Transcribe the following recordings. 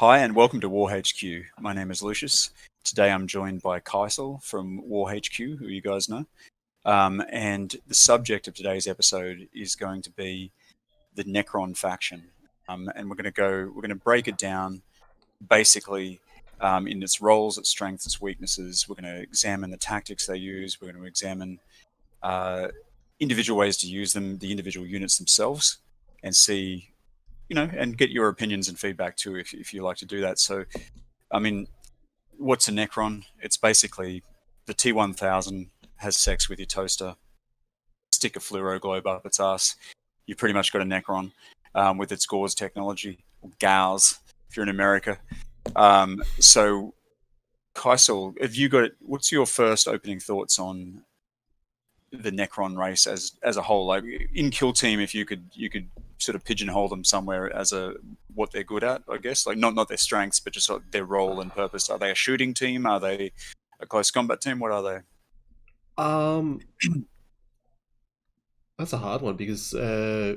Hi and welcome to WarHQ. My name is Lucius. Today I'm joined by Kaisel from WarHQ, who you guys know. And the subject of today's episode is going to be the Necron faction. And we're going to break it down basically in its roles, its strengths, its weaknesses. We're going to examine the tactics they use. We're going to examine individual ways to use them, the individual units themselves, and see, and get your opinions and feedback too if you like to do that. So, I mean, what's a Necron? It's basically the T1000 has sex with your toaster, stick a fluoro globe up its ass. You've pretty much got a Necron with its gauze technology, or gauze if you're in America. So, Kaisel, what's your first opening thoughts on the Necron race as a whole? Like in Kill Team, if you could sort of pigeonhole them somewhere as what they're good at, I guess, like not their strengths, but just sort of their role and purpose. Are they a shooting team? Are they a close combat team? What are they? That's a hard one because I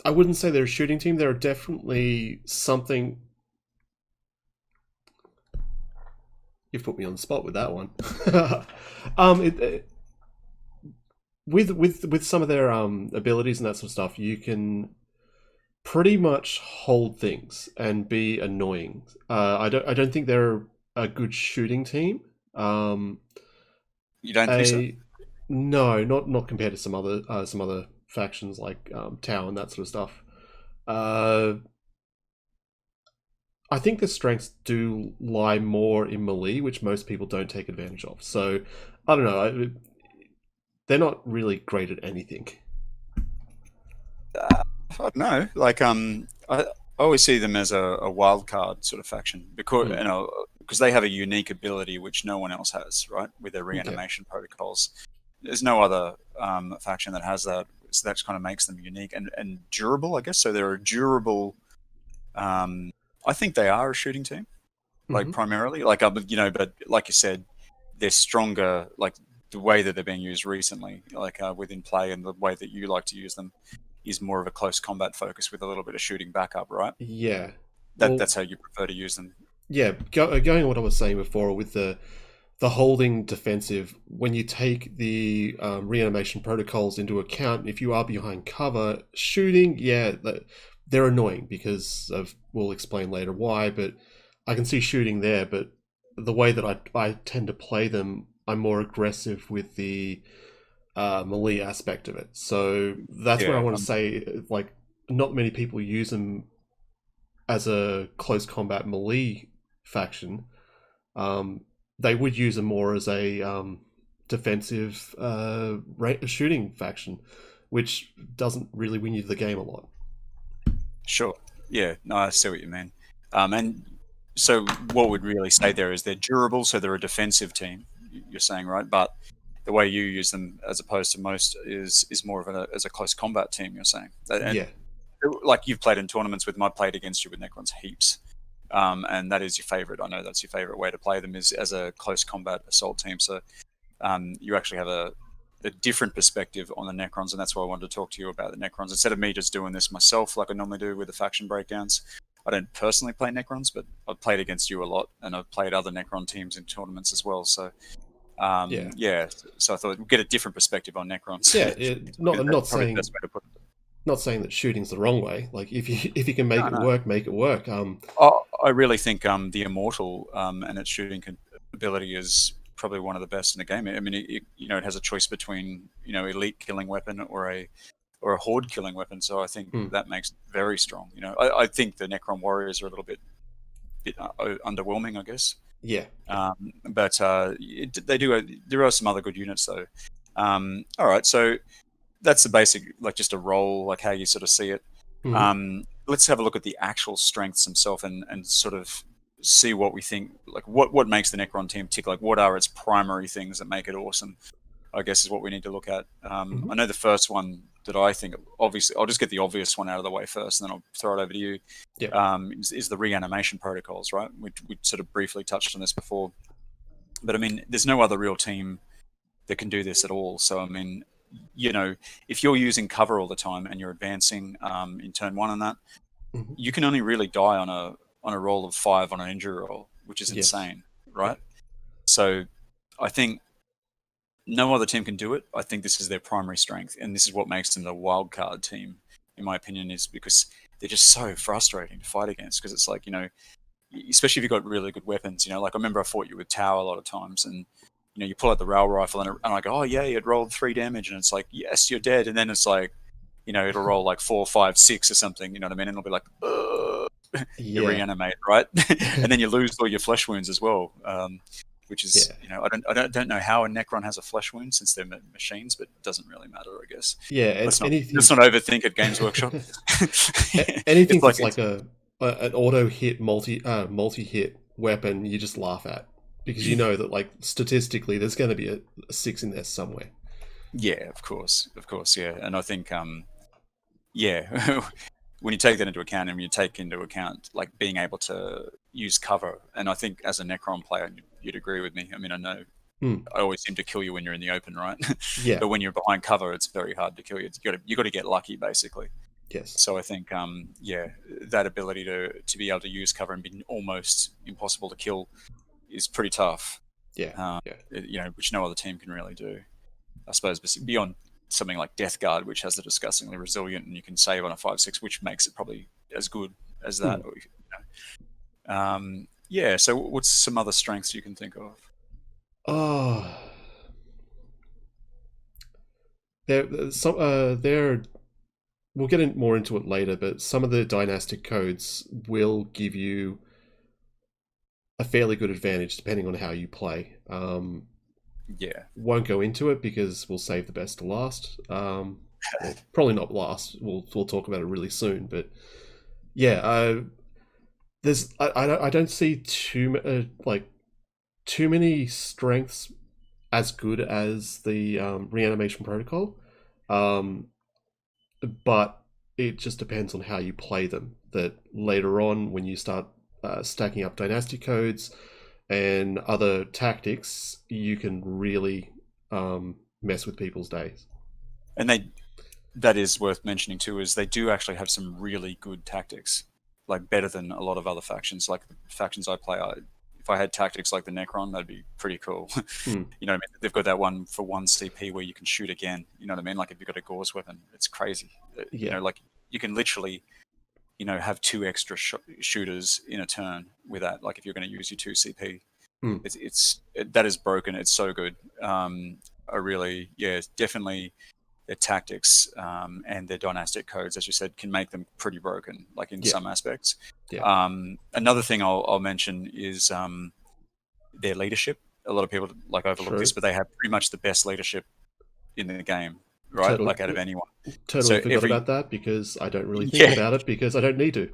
wouldn't say they're a shooting team. They're definitely something. You've put me on the spot with that one. With some of their abilities and that sort of stuff, you can pretty much hold things and be annoying. I don't think they're a good shooting team. You don't think so? No, not compared to some other factions like Tau and that sort of stuff. I think the strengths do lie more in melee, which most people don't take advantage of. So, I don't know. They're not really great at anything. I don't know. Like, I always see them as a wild card sort of faction because they have a unique ability which no one else has, right? With their reanimation protocols. There's no other faction that has that. So that kind of makes them unique and durable, I guess. So they're a durable. I think they are a shooting team, like primarily, like but like you said, they're stronger. Like the way that they're being used recently, like within play, and the way that you like to use them is more of a close combat focus with a little bit of shooting backup, right? Yeah, That's how you prefer to use them. Yeah, going on what I was saying before with the holding defensive, when you take the reanimation protocols into account, if you are behind cover shooting, they're annoying because we'll explain later why, but I can see shooting there, but the way that I tend to play them, I'm more aggressive with the melee aspect of it. So that's where I want to say, like, not many people use them as a close combat melee faction. They would use them more as a defensive shooting faction, which doesn't really win you the game a lot. Sure. Yeah. No, I see what you mean. And so what we'd really say there is they're durable, so they're a defensive team. You're saying, right? But the way you use them, as opposed to most, is more of as a close combat team. You're saying, and like you've played in tournaments with them. I played against you with Necrons heaps. And that is your favorite. I know that's your favorite way to play them is as a close combat assault team. So you actually have a different perspective on the Necrons, and that's why I wanted to talk to you about the Necrons. Instead of me just doing this myself like I normally do with the faction breakdowns, I don't personally play Necrons, but I've played against you a lot, and I've played other Necron teams in tournaments as well. So so I thought we'd get a different perspective on Necrons. Not saying that shooting's the wrong way. Like if you can make it work, make it work. I really think the Immortal and its shooting ability is probably one of the best in the game. I mean, it has a choice between elite killing weapon or a horde killing weapon. So I think that makes it very strong. I think the Necron warriors are a little bit underwhelming, I guess. Yeah. But there are some other good units though. All right, so that's the basic, like just a role, like how you sort of see it. Let's have a look at the actual strengths themselves and sort of see what we think, like what makes the Necron team tick, like what are its primary things that make it awesome, I guess is what we need to look at. I know the first one that I think, obviously, I'll just get the obvious one out of the way first and then I'll throw it over to you, is the reanimation protocols, right? We sort of briefly touched on this before, but I mean, there's no other real team that can do this at all. So, I mean, if you're using cover all the time and you're advancing in turn one on that, Mhm. you can only really die on a roll of 5 on an injury roll, which is Yes. insane, Yeah. right? So I think no other team can do it. I think this is their primary strength, and this is what makes them the wild card team, in my opinion, is because they're just so frustrating to fight against. Because it's like, especially if you've got really good weapons, like I remember I fought you with Tower a lot of times, and you pull out the rail rifle, and I go, oh yeah, you'd rolled 3 damage, and it's like, yes, you're dead, and then it's like, it'll roll like 4, 5, 6 or something, you know what I mean? And it'll be like, you Yeah. reanimate, right? And then you lose all your flesh wounds as well. Which is, Yeah. I don't know how a Necron has a flesh wound since they're machines, but it doesn't really matter, I guess. Yeah. And Let's not overthink at Games Workshop. anything It's like that's like an auto hit multi hit weapon, you just laugh at because you know that like statistically there's going to be a 6 in there somewhere. yeah, of course, yeah, and I think yeah, when you take that into account, and you take into account like being able to use cover, and I think as a Necron player, you'd agree with me. I mean, I know Hmm. I always seem to kill you when you're in the open, right? Yeah. But when you're behind cover, it's very hard to kill you. You got to get lucky, basically. Yes. So I think, yeah, that ability to be able to use cover and be almost impossible to kill is pretty tough. Yeah. Uh, Yeah. which no other team can really do. I suppose beyond something like Death Guard, which has the disgustingly resilient and you can save on a 5/6, which makes it probably as good as that. Hmm. Yeah. So what's some other strengths you can think of? Oh, there. We'll get more into it later, but some of the dynastic codes will give you a fairly good advantage depending on how you play. Yeah. Won't go into it because we'll save the best to last. Well, probably not last. We'll talk about it really soon. But yeah, there's I don't see too many strengths as good as the reanimation protocol, um, but it just depends on how you play them. That later on, when you start stacking up dynastic codes and other tactics, you can really mess with people's days. And that is worth mentioning too, is they do actually have some really good tactics, like better than a lot of other factions. Like the factions I play, if I had tactics like the Necron, that'd be pretty cool. Hmm. You know what I mean? They've got that one for 1 CP where you can shoot again. You know what I mean? Like if you've got a Gauze weapon, it's crazy. Yeah. Like you can literally, have 2 extra shooters in a turn with that. Like if you're going to use your 2 CP, Hmm. that is broken. It's so good. I really, yeah, definitely their tactics and their dynastic codes, as you said, can make them pretty broken, like in Yeah. some aspects. Yeah. Another thing I'll mention is their leadership. A lot of people like overlook this, True. but they have pretty much the best leadership in the game, right? Totally. Like out of anyone. Totally So forgot about that because I don't really think yeah, about it because I don't need to.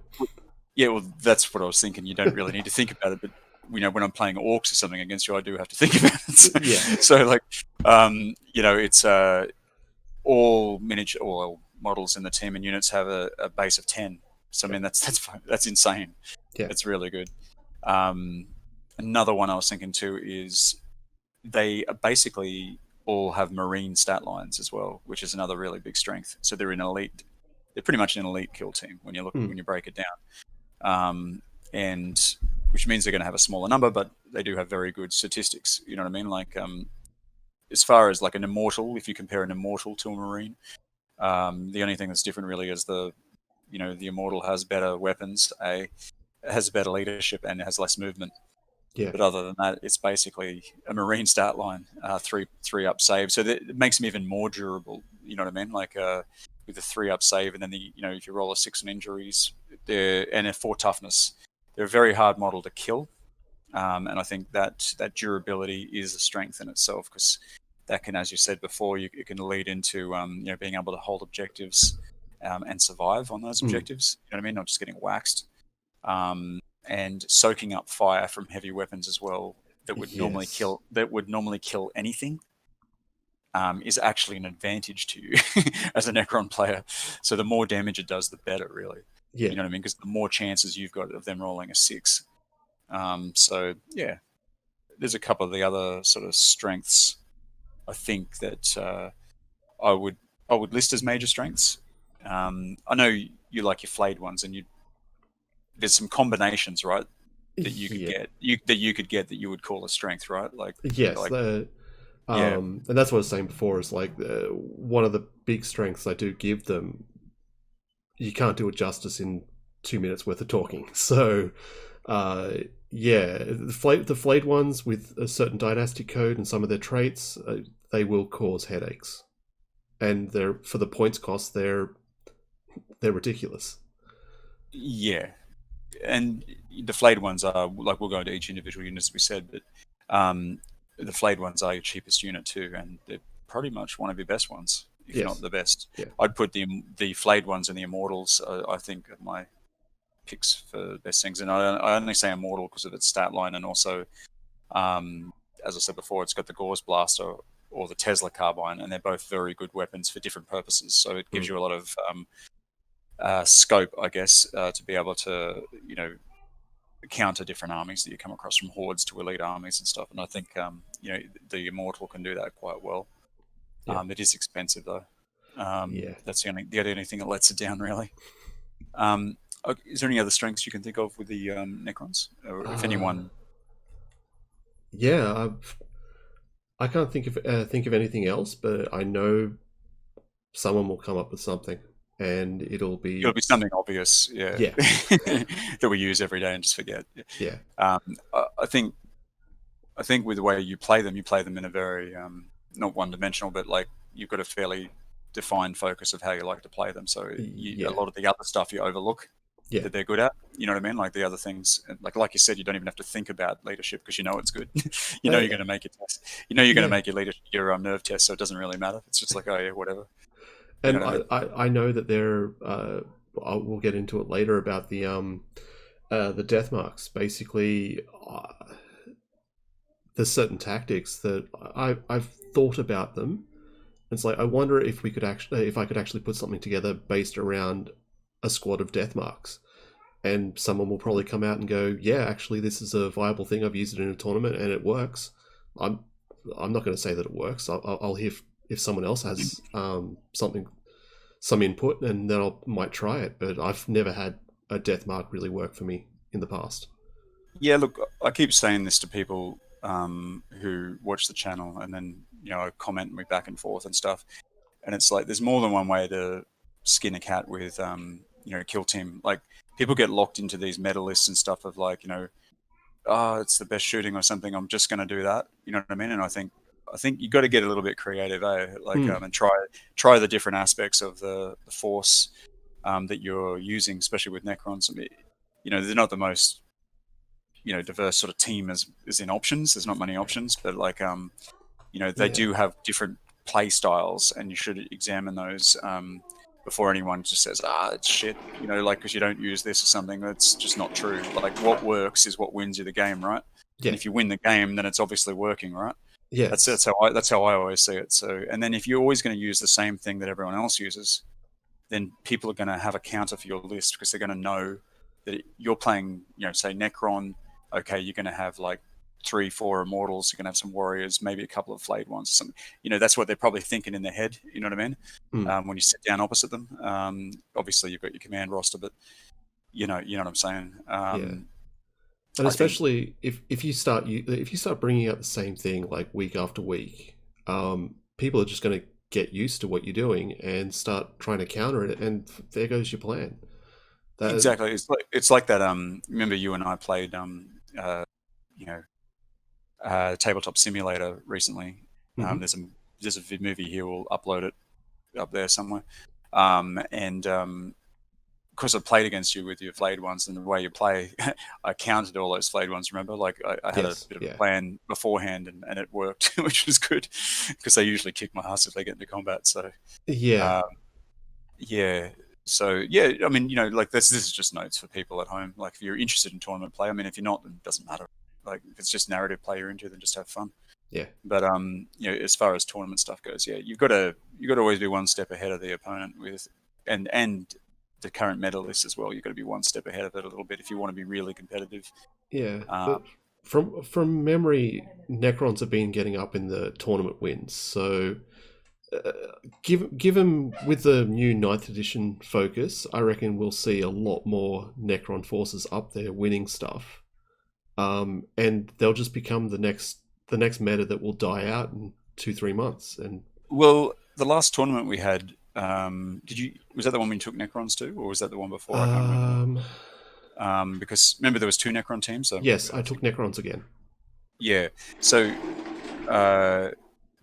yeah. Well, that's what I was thinking. You don't really need to think about it, but when I'm playing orcs or something against you, I do have to think about it. So, Yeah. so like, it's all miniature or models in the team and units have a base of 10. So I mean that's insane. Yeah. It's really good. Um, Another one I was thinking too is they basically all have marine stat lines as well, which is another really big strength. So they're an elite. They're pretty much an elite kill team when Hmm. when you break it down, and which means they're going to have a smaller number, but they do have very good statistics. You know what I mean? Like as far as like an immortal, if you compare an immortal to a marine, the only thing that's different really is the immortal has better weapons, has better leadership, and has less movement. Yeah. But other than that, it's basically a marine stat line, three up save. So that it makes them even more durable. You know what I mean? Like with the 3 up save, and then if you roll a 6 on injuries, and a 4 toughness, they're a very hard model to kill. And I think that durability is a strength in itself because that can, as you said before, it can lead into being able to hold objectives and survive on those Hmm. objectives. You know what I mean? Not just getting waxed. And soaking up fire from heavy weapons as well that would normally Yes. kill anything is actually an advantage to you as a Necron player. So the more damage it does, the better, really. Yeah. You know what I mean? Because the more chances you've got of them rolling a 6. So yeah, there's a couple of the other sort of strengths I think that I would list as major strengths. I know you like your flayed ones, and there's some combinations, right, that you could Yeah. get, that you would call a strength, right? Yes. Like yeah, And that's what I was saying before. Is like one of the big strengths I do give them. You can't do it justice in 2 minutes worth of talking. So, uh, yeah, the flayed ones with a certain dynastic code and some of their traits, they will cause headaches, and they're for the points cost. They're ridiculous. yeah. And the flayed ones are like, we'll go into each individual unit as we said, but um, the flayed ones are your cheapest unit too, and they're pretty much one of your best ones, if not Yes. the best. Yeah. I'd put the flayed ones and the immortals. I think are my picks for best things, and I only say immortal because of its stat line, and also um, as I said before, it's got the Gauze Blaster or the Tesla Carbine, and they're both very good weapons for different purposes. So it gives Mm. you a lot of scope, I guess, to be able to, counter different armies that you come across, from hordes to elite armies and stuff. And I think, the Immortal can do that quite well. Yeah. It is expensive though. Yeah. That's the only thing that lets it down, really. Um, is there any other strengths you can think of with the Necrons, or if Uh, anyone? yeah. I can't think of anything else, but I know someone will come up with something, and It'll be something obvious, yeah, yeah, that we use every day and just forget. yeah, Um, I think with the way you play them in a very not one-dimensional, but like you've got a fairly defined focus of how you like to play them. So a yeah, lot of the other stuff you overlook yeah. that they're good at. You know what I mean? Like the other things, like you said, you don't even have to think about leadership because you know it's good. You're going to make your test. You're going to Yeah, make your nerve test, so it doesn't really matter. It's just like, oh yeah, whatever. You know and what I mean? I know that there. We'll get into it later about the death marks. Basically, there's certain tactics that I've thought about them. It's like I wonder if I could actually put something together based around a squad of death marks, and someone will probably come out and go, "Yeah, actually, this is a viable thing. I've used it in a tournament and it works." I'm I'm not going to say that it works. I'll hear if someone else has some input, and then I might try it. But I've never had a death mark really work for me in the past. Yeah, look, I keep saying this to people who watch the channel, and then comment me back and forth and stuff. And it's like there's more than one way to skin a cat with kill team. Like people get locked into these meta lists and stuff of like, oh, it's the best shooting or something, I'm just going to do that. You know what I mean? And I think you got to get a little bit creative, like Mm, and try the different aspects of the force that you're using, especially with Necrons. I mean, they're not the most diverse sort of team as in options. There's not many options, but like they yeah, do have different play styles, and you should examine those before anyone just says, it's shit, like because you don't use this or something. That's just not true. Like what works is what wins you the game, right? And yeah, if you win the game, then it's obviously working, right? That's yes, that's how I always see it. So, and then if you're always going to use the same thing that everyone else uses, then people are going to have a counter for your list because they're going to know that you're playing, say Necron. Okay, you're going to have like 3, 4 immortals. You're going to have some warriors, maybe a couple of flayed ones. Something, that's what they're probably thinking in their head. You know what I mean? mm, When you sit down opposite them, obviously you've got your command roster, but you know what I'm saying. yeah. And I think especially if you start bringing out the same thing like week after week, people are just going to get used to what you're doing and start trying to counter it, and there goes your plan. That exactly. It's like that. Remember you and I played uh, you know tabletop simulator recently. mhm. There's a movie here. We'll upload it up there somewhere. And because I played against you with your flayed ones and the way you play, I counted all those flayed ones. Remember, like I had a Yes, bit of a yeah, plan beforehand, and it worked, which was good because they usually kick my ass if they get into combat. So yeah, um, yeah. So yeah, I mean, like this is just notes for people at home. Like if you're interested in tournament play, I mean, if you're not, then it doesn't matter. Like if it's just narrative play you're into, then just have fun. yeah, But as far as tournament stuff goes, yeah, you've got to always be one step ahead of the opponent with, and the current medalist as well. You've got to be one step ahead of it a little bit if you want to be really competitive. yeah. Um, But from memory, Necrons have been getting up in the tournament wins, so given with the new ninth edition focus, I reckon we'll see a lot more Necron forces up there winning stuff, and they'll just become the next meta that will die out in 2-3 months. And Well, the last tournament we had, was that the one we took Necrons to, or was that the one before? I can't remember. Because remember there was two Necron teams. So yes, I I took think, Necrons again. yeah. So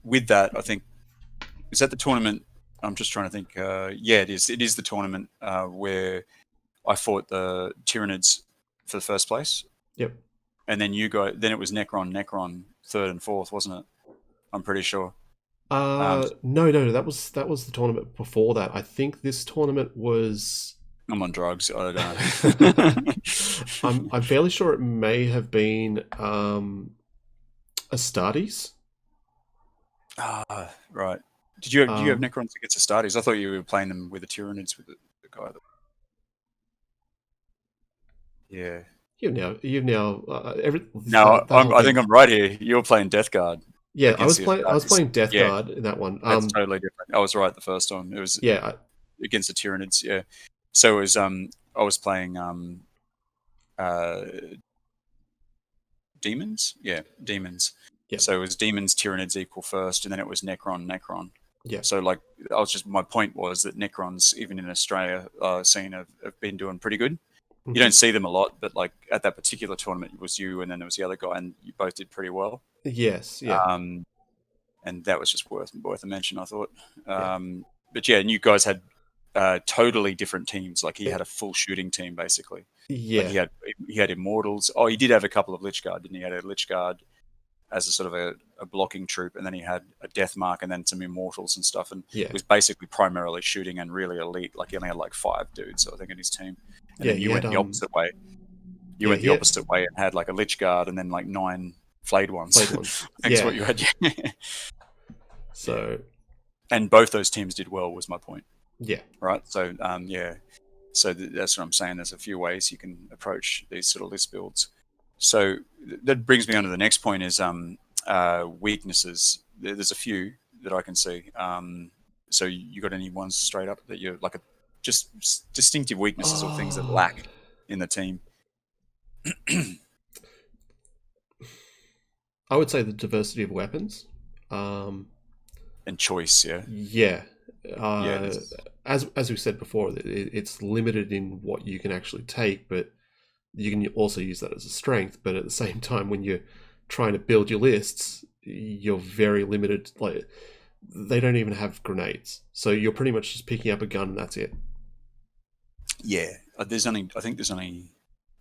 with that, I think is that the tournament. I'm just trying to think. Yeah, it is. It is the tournament where I fought the Tyranids for the first place, Yep. and then you go. Then it was Necron third and fourth, wasn't it? I'm pretty sure. No, that was the tournament before that. I think this tournament was. I'm on drugs. I don't know. I'm fairly sure it may have been Astartes. Right. Do you have Um, Necrons against Astartes? I thought you were playing them with the Tyranids with the guy. Yeah. you've now No, that whole I think thing. I'm right here. You're playing Death Guard Yeah, I against was the playing. I was Astartes. playing Death Yeah, Guard in that one. that's totally different. I was right the first time. It was Yeah, against the Tyranids. Yeah. So it was I was playing uh Demons. Yeah, Demons. yeah, So it was Demons Tyranids equal first, and then it was Necron. yeah. So like my point was that Necrons, even in Australia, scene have been doing pretty good. You Mhm. don't see them a lot, but like at that particular tournament, it was you, and then there was the other guy, and you both did pretty well. Yes, yeah, Um, and that was just worth a mention, I thought. yeah, But yeah, and you guys had totally different teams. Like he Eh, had a full shooting team basically. Like yeah, he had Immortals. Oh, he did have a couple of Lich Guard, didn't he? He had a Lich Guard as a sort of a blocking troop, and then he had a Death Mark, and then some Immortals and stuff. And it yeah, was basically primarily shooting and really elite. Like he only had like 5 dudes, I think, in his team. And yeah. then He you had went the opposite way. You yeah, went he the had opposite way and had like a Lich Guard and then like 9 flayed ones. played ones. I think is what Yeah, you had. Yeah. so And both those teams did well, was my point. yeah, Right. So, yeah. So that's what I'm saying. There's a few ways you can approach these sort of list builds. So that brings me on to the next point is weaknesses. There's a few that I can see. So you got any ones straight up that you're like just distinctive weaknesses or things that oh, lack in the team? I would say the diversity of weapons. Um, And choice, yeah. yeah, Yeah, uh, as we said before, it's limited in what you can actually take, but you can also use that as a strength. But at the same time, when you're trying to build your lists, you're very limited. Like they don't even have grenades, so you're pretty much just picking up a gun and that's it. yeah. I think there's only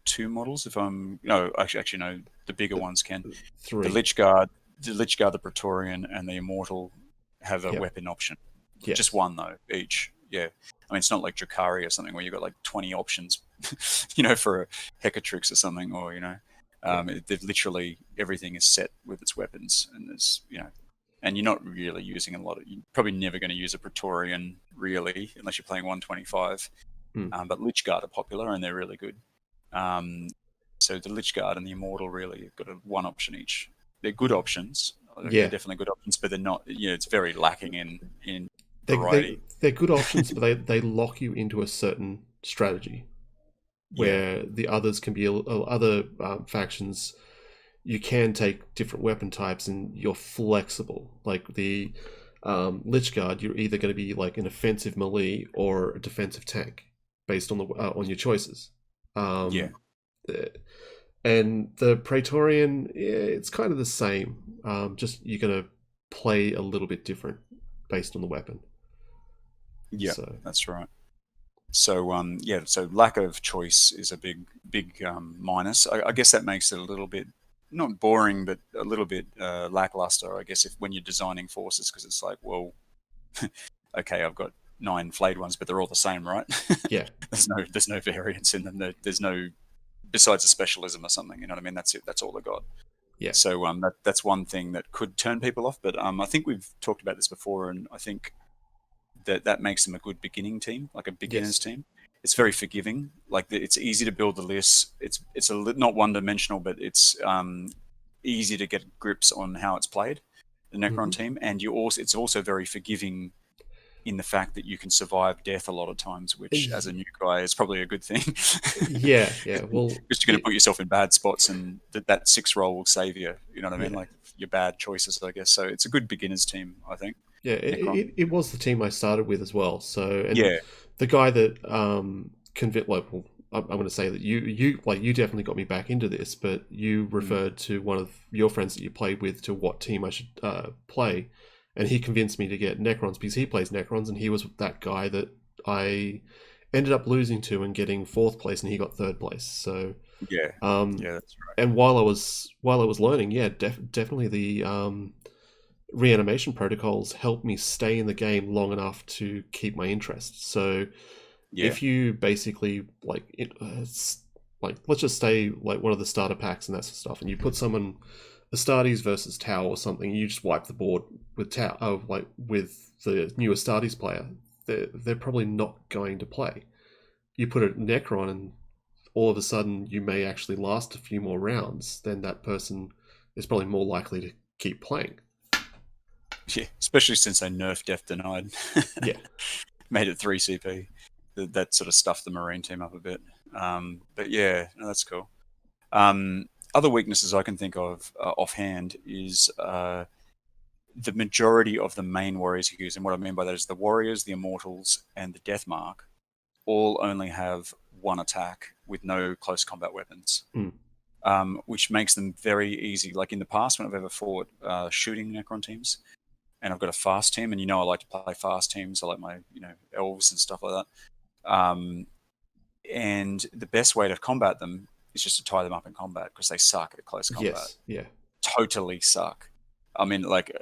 2 models. If I'm no, actually no, the bigger ones can. The Three. Lich Guard, the Praetorian, and the Immortal have a Yep. weapon option. Just Yes. one though, each. Yeah. I mean, it's not like Drakari or something where you've got like 20 options, for a Hecatrix or something, or Yeah. they've literally everything is set with its weapons, and and you're not really using a lot of. You're probably never going to use a Praetorian really, unless you're playing 125. Hmm. But Lich Guard are popular and they're really good. Um, so the Lich Guard and the Immortal really have got one option each. They're good options. They're Yeah. definitely good options, but they're not. It's very lacking in They variety. they're good options, but they lock you into a certain strategy Yeah, where the others can be other factions. You can take different weapon types and you're flexible. Like the Lich Guard, you're either going to be like an offensive melee or a defensive tank based on your choices. yeah, Um, uh, and the Praetorian, yeah, it's kind of the same. Just you're going to play a little bit different based on the weapon. yeah. So That's right. So yeah, so lack of choice is a big minus. I guess that makes it a little bit not boring, but a little bit lackluster. I guess if when you're designing forces, because it's like, well, okay, I've got 9 flayed ones, but they're all the same, right? yeah, There's no variance in them. There's no besides a specialism or something. You know what I mean? That's it. That's all they got. yeah, So that's one thing that could turn people off. But I think we've talked about this before, and I think that makes them a good beginning team, like a beginners yes, team. It's very forgiving. Like it's easy to build the lists. It's not one dimensional, but it's easy to get grips on how it's played. the Necron Hmm. team, and it's also very forgiving in the fact that you can survive death a lot of times, which as a new guy is probably a good thing. Yeah, yeah. Well, Because you're going to put yourself in bad spots, and that 6 roll will save you. You know what I mean? yeah, Like your bad choices, I guess. So it's a good beginners team, I think. yeah. Necron. It was the team I started with as well. So, and Yeah. the guy that convinced, like, well, I'm going to say that you definitely got me back into this, but you Mm. referred to one of your friends that you played with to what team I should play, and he convinced me to get Necrons because he plays Necrons, and he was that guy that I ended up losing to and getting fourth place, and he got third place. So, Yeah. um, Yeah, that's right. and while I was learning, yeah, definitely the reanimation protocols helped me stay in the game long enough to keep my interest. So Yeah. if you basically like let's just say like one of the starter packs and that sort of stuff, and you put someone Astartes versus Tau or something, you just wipe the board with Tau, like with the new Astartes player, they're probably not going to play. You put a Necron, and all of a sudden you may actually last a few more rounds. Then that person is probably more likely to keep playing. Yeah. Especially since they nerfed Death Denied. Yeah. Made it 3 CP. That sort of stuffed the Marine team up a bit. But yeah, no, that's cool. Other weaknesses I can think of offhand is the majority of the main warriors you use, and what I mean by that is the warriors, the immortals, and the death mark all only have one attack with no close combat weapons, Mm. which makes them very easy. Like in the past, when I've ever fought shooting Necron teams, and I've got a fast team, and I like to play fast teams. I like my elves and stuff like that. And the best way to combat them is just to tie them up in combat because they suck at close combat. Yes. Yeah. Totally suck. I mean, like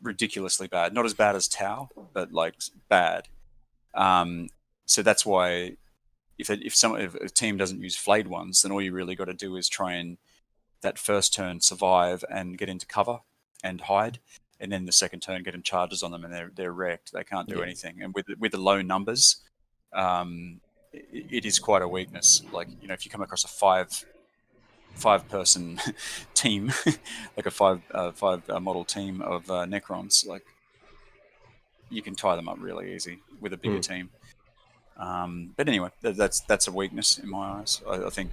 ridiculously bad. Not as bad as Tau, but like bad. So that's why if a team doesn't use flayed ones, then all you really got to do is try and that first turn survive and get into cover and hide, and then the second turn get in charges on them and they're wrecked. They can't do Yeah. anything. And with the low numbers, it is quite a weakness. Like if you come across a five person team, like a five model team of Necrons, like you can tie them up really easy with a bigger Mm. team. But anyway, that's a weakness in my eyes. I think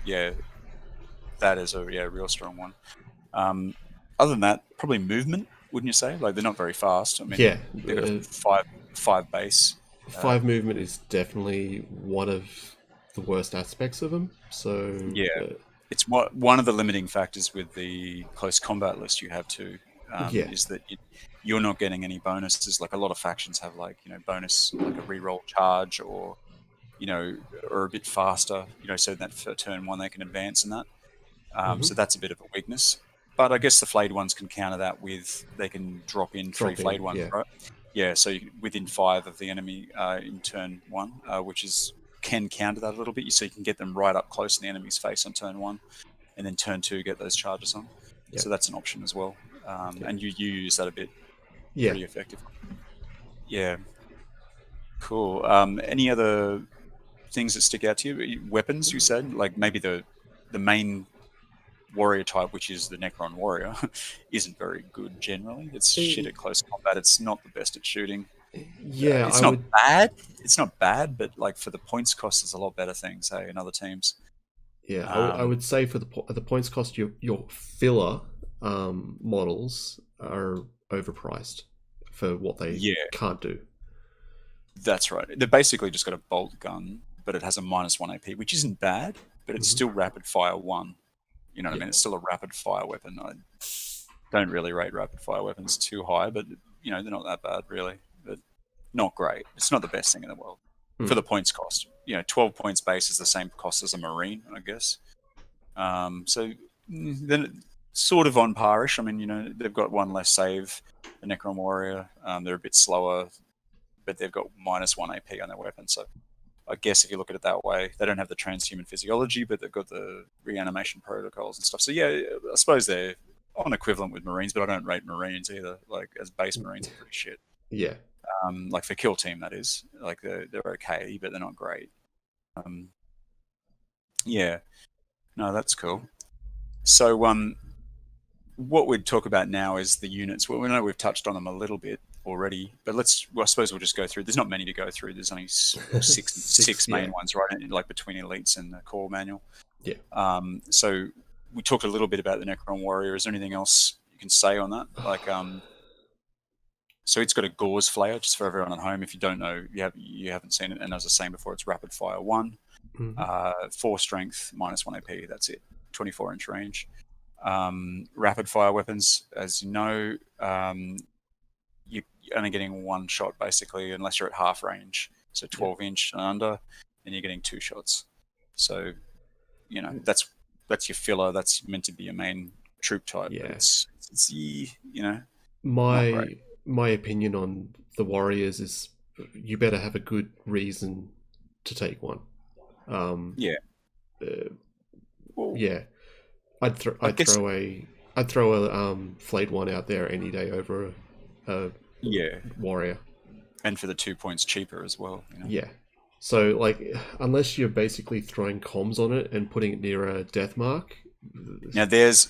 that is a real strong one. Other than that, probably movement. Wouldn't you say? Like they're not very fast. I mean, Yeah. they've got a five base. Five movement is definitely one of the worst aspects of them. So Yeah, it's one of the limiting factors with the close combat list you have too, yeah. is that you're not getting any bonuses. Like a lot of factions have like bonus like a reroll charge or or a bit faster. So that for turn one they can advance and that. Hmm. So that's a bit of a weakness. But I guess the flayed ones can counter that with they can drop in 3 Drop flayed in. ones, Yeah. right? Yeah, so within 5 of the enemy in turn one, which can counter that a little bit. So you can get them right up close in the enemy's face on turn one, and then turn two get those charges on. Yeah. So that's an option as well. Yeah. And you use that a bit Yeah. pretty effectively. Yeah, cool. Any other things that stick out to you? Weapons, you said, like maybe the main warrior type, which is the Necron warrior, isn't very good generally. It's shit at close combat. It's not the best at shooting. Yeah. It's I not would. bad. It's not bad, but like for the points cost, there's a lot better things, hey, in other teams. Yeah. I Um, would say for the points cost, your filler models are overpriced for what they yeah, can't do. that's right. They've basically just got a bolt gun, but it has a -1 AP, which isn't bad, but it's Hmm. still rapid fire one. You know what I Yeah. mean? It's still a rapid fire weapon. I don't really rate rapid fire weapons too high, but they're not that bad really. But not great. It's not the best thing in the world for Mm. the points cost. 12 points base is the same cost as a Marine, I guess. So then sort of on parish. I mean, they've got one less save, the Necron Warrior. They're a bit slower, but they've got -1 AP on their weapon. So I guess if you look at it that way, they don't have the transhuman physiology, but they've got the reanimation protocols and stuff. So yeah, I suppose they're on equivalent with Marines, but I don't rate Marines either. Like as base Marines are pretty shit. Yeah. Like for kill team, that is. Like they're okay, but they're not great. Um, yeah, no, that's cool. So what we'd talk about now is the units. Well, we know we've touched on them a little bit already, but I suppose we'll just go through. There's not many to go through. There's only six Yeah, main ones, right? Like between elites and the core manual. yeah. So we talked a little bit about the Necron warrior. Is there anything else you can say on that? Like, so it's got a gauze flayer, just for everyone at home. If you don't know, you haven't seen it. And as I was saying before, it's rapid fire 1, 4 strength, -1 AP. That's it. 24-inch range. Rapid fire weapons, as you know, you're only getting 1 shot basically, unless you're at half range. So 12-inch and under, and you're getting 2 shots. So, that's your filler. That's meant to be your main troop type. Yeah. But it's not My great. my opinion on the warriors is you better have a good reason to take one. Yeah. Well, Yeah. I'd throw a flayed one out there any day over a warrior. And for the 2 points cheaper as well. Yeah. So like, unless you're basically throwing comms on it and putting it near a death mark. Now there's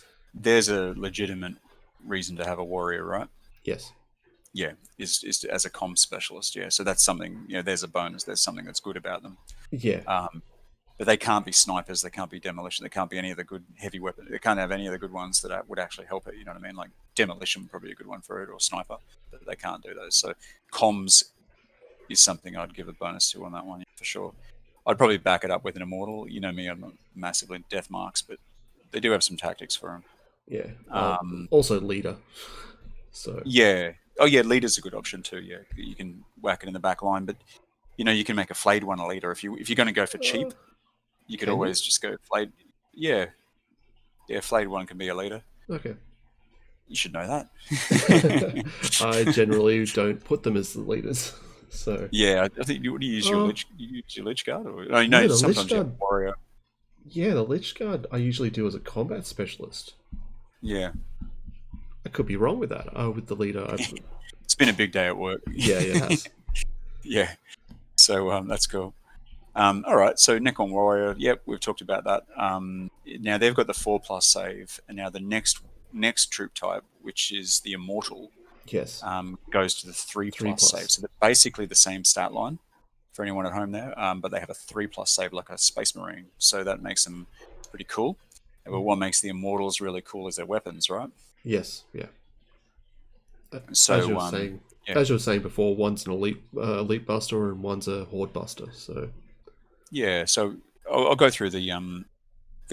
a legitimate reason to have a warrior, right? Yes. Yeah, is as a comm specialist. Yeah, so that's something. There's a bonus. There's something that's good about them. Yeah. But they can't be snipers. They can't be demolition. They can't be any of the good heavy weapons. They can't have any of the good ones that would actually help it. You know what I mean? Like demolition would probably be a good one for it, or sniper. But they can't do those. So comms is something I'd give a bonus to on that one for sure. I'd probably back it up with an immortal. You know me, I'm not massively in death marks, but they do have some tactics for them. Yeah. Also leader. So yeah. Oh yeah, leader's a good option too. Yeah, you can whack it in the back line, but you can make a flayed one a leader if you're going to go for cheap. You could always just go flayed. Yeah, flayed one can be a leader. Okay. You should know that. I generally don't put them as the leaders. So yeah, I think you use your lich guard, or the sometimes you have a warrior. Yeah, the lich guard I usually do as a combat specialist. Yeah, I could be wrong with that. With the leader, it's been a big day at work. Yeah, it has. Yeah, so that's cool. All right, so Necron warrior. Yep, we've talked about that. Now they've got the 4+ save, and now the next troop type, which is the immortal. Yes. Goes to the 3+ save. So they're basically the same stat line for anyone at home there, but they have a 3+ save like a Space Marine. So that makes them pretty cool. But what makes the Immortals really cool is their weapons, right? Yes, yeah. So as you were saying before, one's an elite buster and one's a horde buster. So yeah, so I'll go through the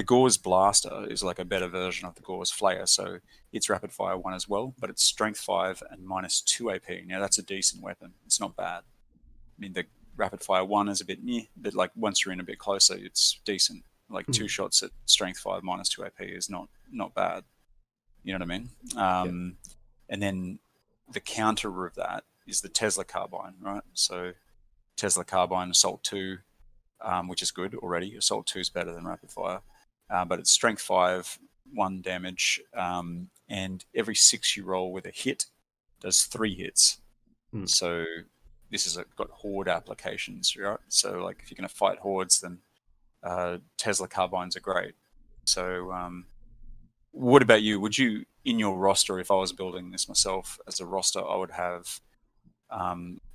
Gauze Blaster is like a better version of the Gauze Flayer. So it's rapid fire 1 as well, but it's strength 5 and -2 AP. Now that's a decent weapon. It's not bad. I mean, the rapid fire 1 is a bit meh, but like once you're in a bit closer, it's decent. Like 2 shots at strength 5 -2 AP is not bad. You know what I mean? And then the counter of that is the Tesla Carbine, right? So Tesla Carbine Assault 2, which is good already. Assault 2 is better than rapid fire. But it's strength 5, 1 damage, and every 6 you roll with a hit does 3 hits. So this has got horde applications, right? So like if you're going to fight hordes, then Tesla carbines are great. So what about you? Would you, in your roster, if I was building this myself as a roster, I would have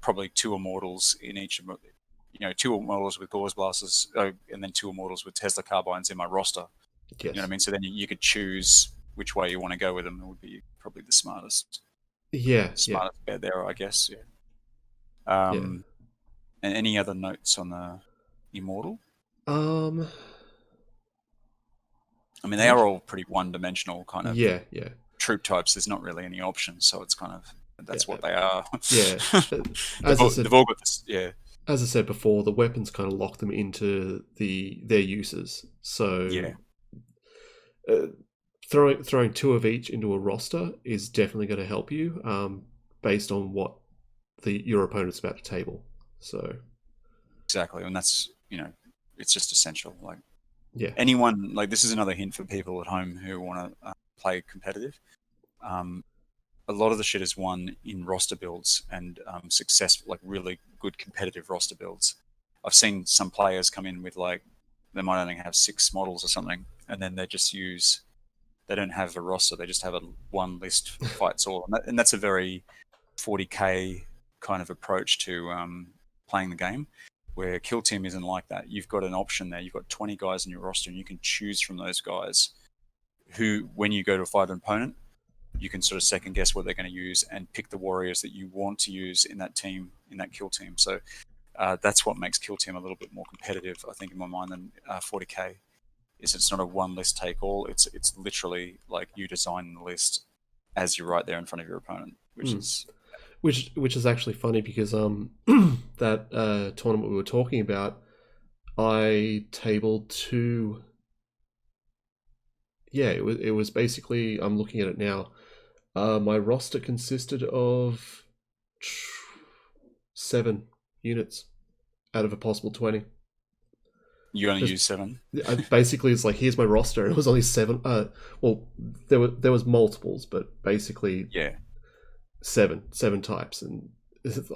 probably 2 immortals in each of 2 immortals with Gauze Blasters, and then 2 immortals with Tesla carbines in my roster. yes. You know what I mean? So then you could choose which way you want to go with them. It would be probably the smartest bet there, I guess. Yeah. And any other notes on the Immortal? I mean, they are all pretty one-dimensional kind of troop types. There's not really any options, so it's kind of that's what they are. Yeah. They've all got this. Yeah. As I said before, the weapons kind of lock them into their uses. So throwing 2 of each into a roster is definitely going to help you, based on what your opponent's about to table. So exactly, and that's it's just essential. Like anyone, like this is another hint for people at home who want to play competitive. A lot of the shit is won in roster builds and successful, like really good competitive roster builds. I've seen some players come in with they might only have 6 models or something, and then they just use they don't have a roster. They just have a one list fights all, and that's a very 40k kind of approach to playing the game. Where Kill Team isn't like that. You've got an option there. You've got 20 guys in your roster, and you can choose from those guys who, when you go to fight an opponent, you can sort of second guess what they're going to use and pick the warriors that you want to use in that team, in that Kill Team. So that's what makes Kill Team a little bit more competitive, I think, in my mind, than 40k. Is it's not a one list take all. It's literally like you design the list as you're right there in front of your opponent, which is which is actually funny because that tournament we were talking about, I tabled two. Yeah, it was basically, I'm looking at it now. My roster consisted of 7 units out of a possible 20. you only use 7. Basically, it's like, here's my roster, and it was only 7. Well, there was multiples, but basically, Yeah, 7 types, and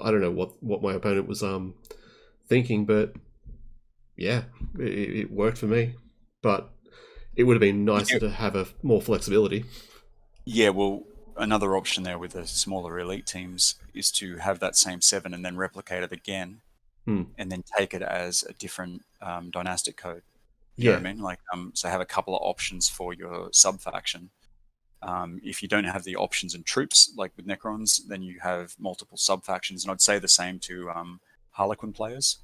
I don't know what my opponent was thinking, but yeah, it worked for me. But it would have been nicer to have a more flexibility. Yeah, well, another option there with the smaller elite teams is to have that same 7 and then replicate it again, and then take it as a different dynastic code. You know what I mean? Like, so have a couple of options for your sub faction. If you don't have the options and troops, like with Necrons, then you have multiple sub factions, and I'd say the same to Harlequin players.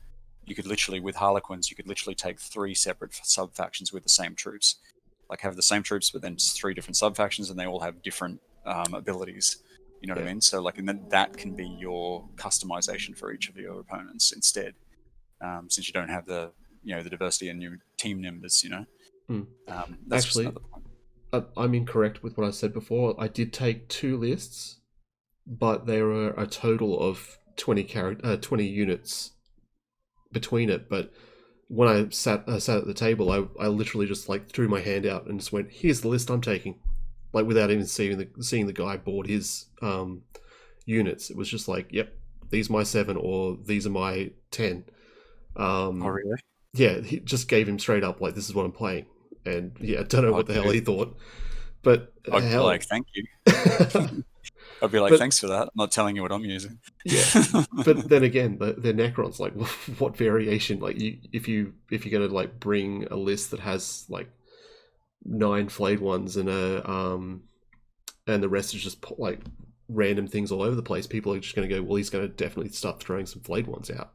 You could literally, with Harlequins, you could literally take 3 separate sub factions with the same troops. Like, have the same troops, but then just 3 different sub factions, and they all have different abilities. You know what I mean? So, like, and then that can be your customization for each of your opponents instead, since you don't have the the diversity in your team members. That's Actually, just another point. I'm incorrect with what I said before. I did take 2 lists, but there were a total of 20 units between it. But when I sat at the table, I literally just like threw my hand out and just went, "Here's the list I'm taking," like without even seeing the guy board his units. It was just like, "Yep, these are my 7, or these are my 10." Oh, really? Yeah, he just gave him straight up, like, "This is what I'm playing," and yeah, I don't know what the hell he thought, but I'd be hell, like, "Thank you." I'd be like, but "Thanks for that. I'm not telling you what I'm using." yeah, but then again, the Necrons, like, what variation? Like, if you're gonna like bring a list that has like 9 flayed ones and and the rest is just like random things all over the place, people are just gonna go, well, he's gonna definitely start throwing some flayed ones out.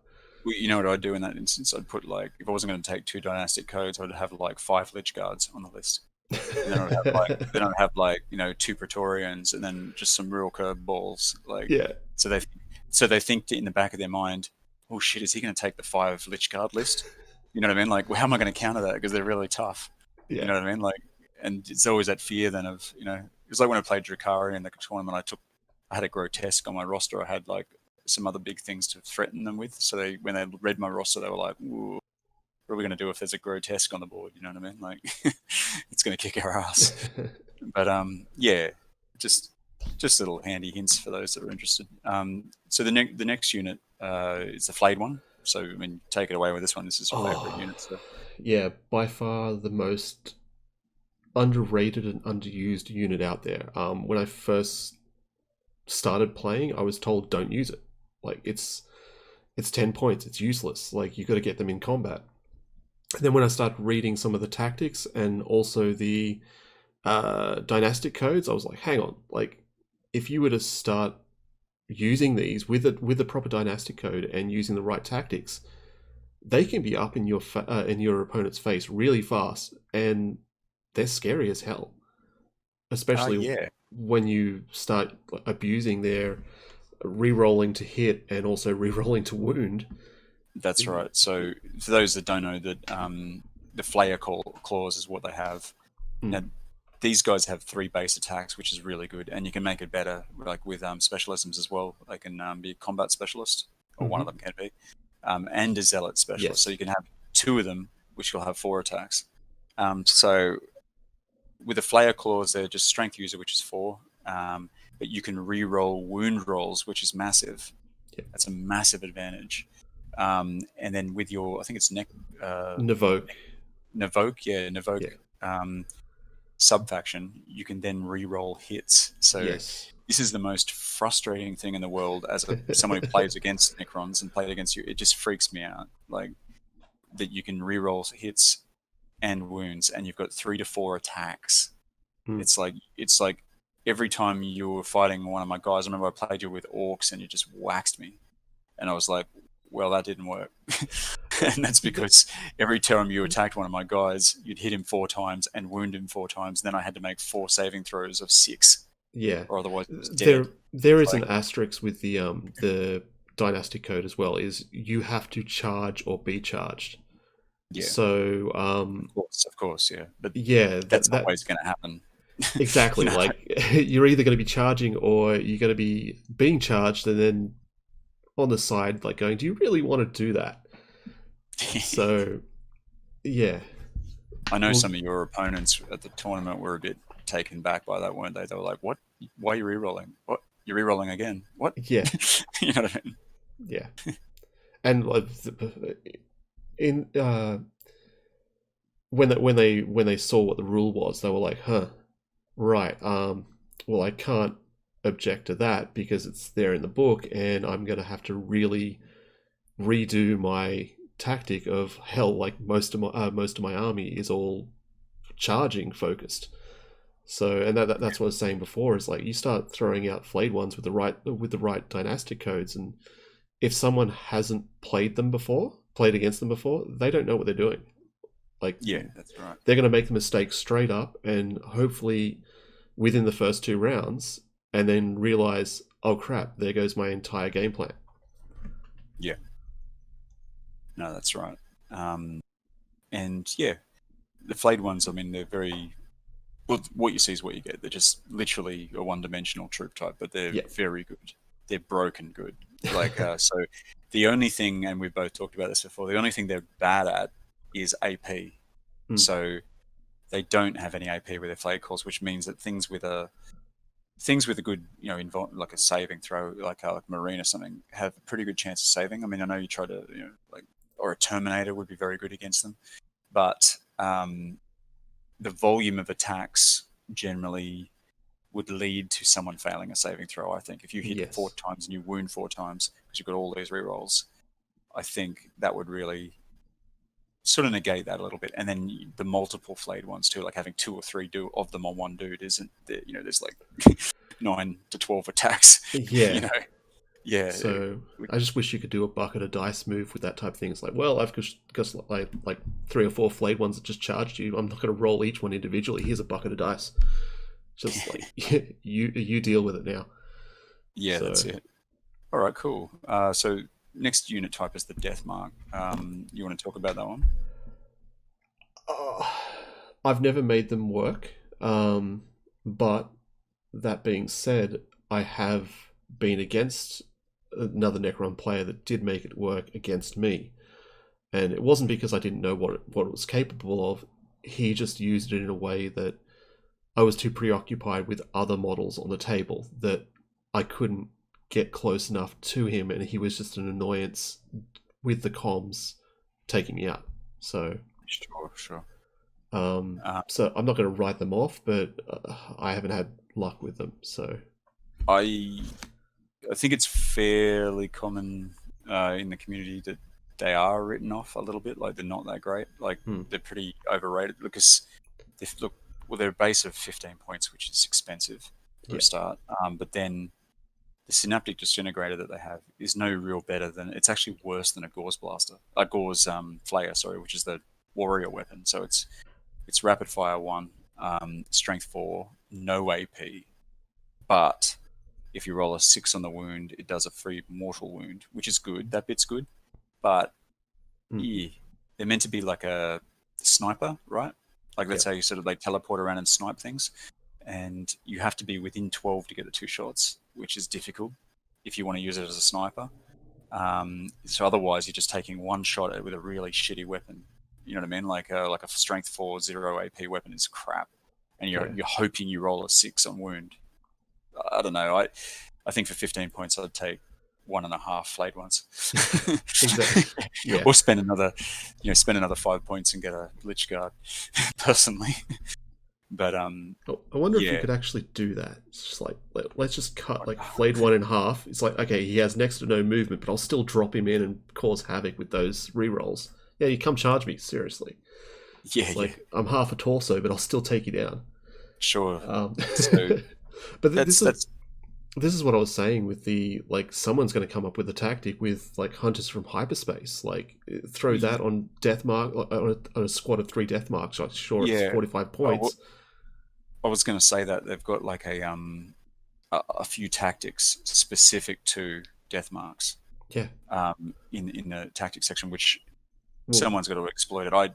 Well, you know what I'd do in that instance? I'd put, like, if I wasn't going to take 2 dynastic codes, I'd have like 5 Lich Guards on the list, and then I'd have like 2 Praetorians, and then just some real curveballs. Like, Yeah, so they think in the back of their mind, "Oh shit, is he going to take the 5 Lich Guard list?" You know what I mean? Like, well, how am I going to counter that? Because they're really tough. yeah. You know what I mean? Like, and it's always that fear then of it was like when I played Drukhari in the tournament. I had a grotesque on my roster. I had like some other big things to threaten them with. So when they read my roster, they were like, "Ooh, what are we going to do if there's a grotesque on the board?" You know what I mean? Like, it's going to kick our ass. But yeah, just little handy hints for those that are interested. So the next unit is the flayed one. So, I mean, take it away with this one. This is your favorite unit. So. Yeah, by far the most underrated and underused unit out there. When I first started playing, I was told, don't use it. Like, it's 10 points. It's useless. Like, you got to get them in combat. And then when I started reading some of the tactics and also the dynastic codes, I was like, hang on. Like, if you were to start using these with the proper dynastic code and using the right tactics, they can be up in your opponent's face really fast, and they're scary as hell. Especially when you start abusing their re-rolling to hit and also re-rolling to wound. That's right. So for those that don't know, that the Flayer clause is what they have. Now, these guys have 3 base attacks, which is really good, and you can make it better, like with specialisms as well. They can be a combat specialist, or one of them can be, and a zealot specialist. Yes. So you can have 2 of them, which will have 4 attacks. So with the Flayer clause, they're just strength user, which is 4, but you can re-roll wound rolls, which is massive. Yep. That's a massive advantage. And then with your, I think it's Nevoke. Nevoke, yeah, Nevoke. Yeah. sub-faction, you can then re-roll hits. So Yes. this is the most frustrating thing in the world as someone who plays against Necrons and played against you. It just freaks me out. Like, that you can re-roll hits and wounds, and you've got 3 to 4 attacks. Mm. It's like every time you were fighting one of my guys, I remember I played you with orcs and you just waxed me, and I was like, well, that didn't work. And that's because every time you attacked one of my guys, you'd hit him 4 times and wound him 4 times. Then I had to make 4 saving throws of 6, Yeah. or otherwise it was dead. There is an asterisk with the dynastic code as well. Is you have to charge or be charged. Yeah. So of course, yeah. But yeah, that's always going to happen. Exactly. You know? Like, you're either going to be charging or you're going to be being charged, and then on the side, like, going, do you really want to do that? So, yeah. I know some of your opponents at the tournament were a bit taken back by that, weren't they? They were like, "What? Why are you re-rolling? What? You're re-rolling again? What?" Yeah. You know what I mean? Yeah. And in when they saw what the rule was, they were like, "Huh, right. Well, I can't object to that because it's there in the book, and I'm going to have to really redo my tactic of hell. Like, most of my army is all charging focused." So, and that's what I was saying before, is like, you start throwing out flayed ones with the right dynastic codes, and if someone hasn't played against them before, they don't know what they're doing. Like, yeah, that's right. They're going to make the mistake straight up, and hopefully within the first 2 rounds, and then realize, oh crap, there goes my entire game plan. Yeah. No, that's right. And yeah, the flayed ones, I mean, they're very... Well, what you see is what you get. They're just literally a one-dimensional troop type, but they're very good. They're broken good. Like, so the only thing, and we've both talked about this before, the only thing they're bad at is AP. So they don't have any AP with their flayed calls, which means that things with a good, like a saving throw, like Marine or something, have a pretty good chance of saving. I mean, I know you try to, or a Terminator would be very good against them, but the volume of attacks generally would lead to someone failing a saving throw, I think. If you hit 4 times and you wound 4 times because you've got all these rerolls, I think that would really sort of negate that a little bit. And then the multiple flayed ones too, like having 2 or 3 of them on one dude isn't, there's like 9 to 12 attacks. Yeah. Yeah. So I just wish you could do a bucket of dice move with that type of thing. It's like, well, I've got like 3 or 4 flayed ones that just charged you. I'm not going to roll each one individually. Here's a bucket of dice. Just like, you deal with it now. Yeah, that's it. All right, cool. So next unit type is the Death Mark. You want to talk about that one? I've never made them work. But that being said, I have been against another Necron player that did make it work against me. And it wasn't because I didn't know what it was capable of. He just used it in a way that I was too preoccupied with other models on the table that I couldn't get close enough to him, and he was just an annoyance with the comms taking me out. So sure. So I'm not going to write them off, but I haven't had luck with them. So I think it's fairly common in the community that they are written off a little bit. Like, they're not that great. Like, they're pretty overrated because they're a base of 15 points, which is expensive for a start. But then the Synaptic Disintegrator that they have is no real better than... It's actually worse than a Gauze Blaster. Gauze Flayer, sorry, which is the warrior weapon. So it's Rapid Fire 1, Strength 4, no AP. But if you roll a 6 on the wound, it does a free mortal wound, which is good. That bit's good. But they're meant to be like a sniper, right? Like, let's say you sort of like teleport around and snipe things, and you have to be within 12 to get the 2 shots, which is difficult if you want to use it as a sniper. So otherwise, you're just taking 1 shot at it with a really shitty weapon. You know what I mean? Like a Strength 4 0 AP weapon is crap, and you're hoping you roll a 6 on wound. I don't know. I think for 15 points, I'd take 1.5 flayed ones. Exactly. Yeah. Or spend another 5 points and get a Lich Guard, personally. But I wonder if you yeah, could actually do that. It's just like let's just cut like Flayed One in half. It's like, okay, he has next to no movement, but I'll still drop him in and cause havoc with those rerolls. Yeah, you come charge me, seriously. yeah, It's yeah, like I'm half a torso, but I'll still take you down. sure. Um, So but that's that's this is what I was saying with the like someone's going to come up with a tactic with like hunters from hyperspace, like throw that on death mark on a squad of 3 death marks. Like, sure, it's yeah. 45 I points. was going to say that they've got like a few tactics specific to death marks Yeah, in the tactics section, which well, someone's got to exploit it.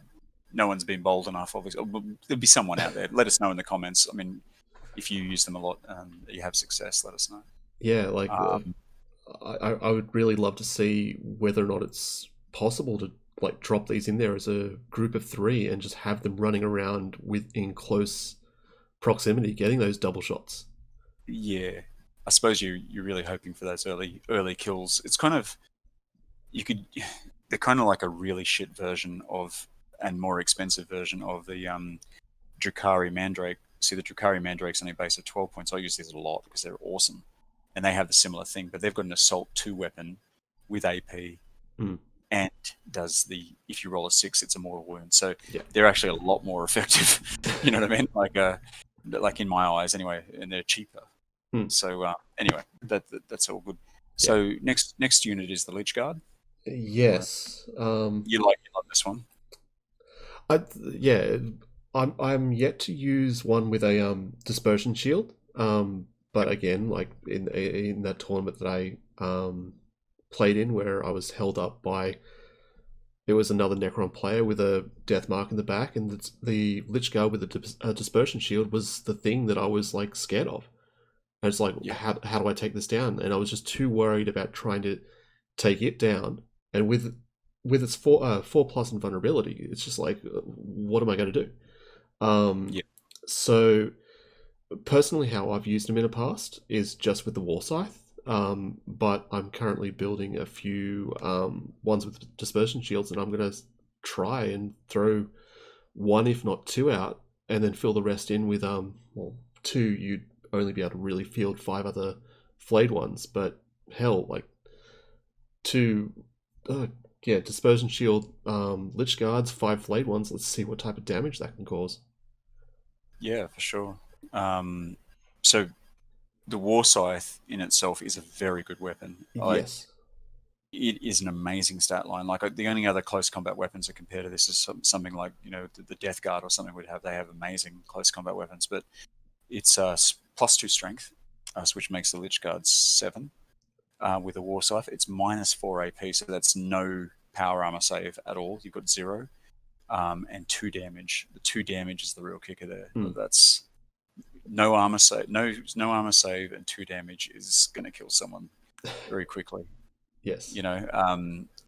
No one's been bold enough. Obviously, there'll be someone out there. Let us know in the comments. I mean, if you use them a lot, you have success. Let us know. yeah, like Um, I would really love to see whether or not it's possible to like drop these in there as a group of 3 and just have them running around in close proximity, getting those double shots. yeah, I suppose you're really hoping for those early kills. It's kind of you could they're kind of like a really shit version of and more expensive version of the Drakari Mandrake. See, the Drakari Mandrake's only base of 12 points. I use these a lot because they're awesome, and they have the similar thing, but they've got an Assault 2 weapon with AP Mm, and does the if you roll a 6, it's a mortal wound. So yeah. they're actually a lot more effective. You know what I mean? Like in my eyes, anyway, and they're cheaper. Mm, So anyway, that's all good. yeah. So next unit is the Lich Guard. Right. Yes. You like this one? I yeah. I'm yet to use one with a dispersion shield. But again, like in that tournament that I played in, where I was held up by, it was another Necron player with a death mark in the back, and the Lich Guard with a dispersion shield was the thing that I was like scared of. And it's like, Yeah, how do I take this down? And I was just too worried about trying to take it down. And with its 4+ invulnerability, it's just like, what am I going to do? Um, yeah, so personally, how I've used them in the past is just with the War Scythe. But I'm currently building a few ones with dispersion shields, and I'm going to try and throw one, if not 2 out, and then fill the rest in with well, 2. You'd only be able to really field 5 other flayed ones, but hell, like 2, uh, yeah, dispersion shield, lich guards, 5 flayed ones. Let's see what type of damage that can cause. yeah, for sure. Um, so the War Scythe in itself is a very good weapon. Like Yes. it is an amazing stat line. Like the only other close combat weapons that compare to this is something like the Death Guard or something would have. They have amazing close combat weapons, but it's +2 strength, which makes the Lich Guard 7. With a War Scythe, it's -4 AP, so that's no power armor save at all. You've got 0, and 2 damage. The 2 damage is the real kicker there. Mm. That's no armor save, no armor save, and 2 damage is going to kill someone very quickly. Yes.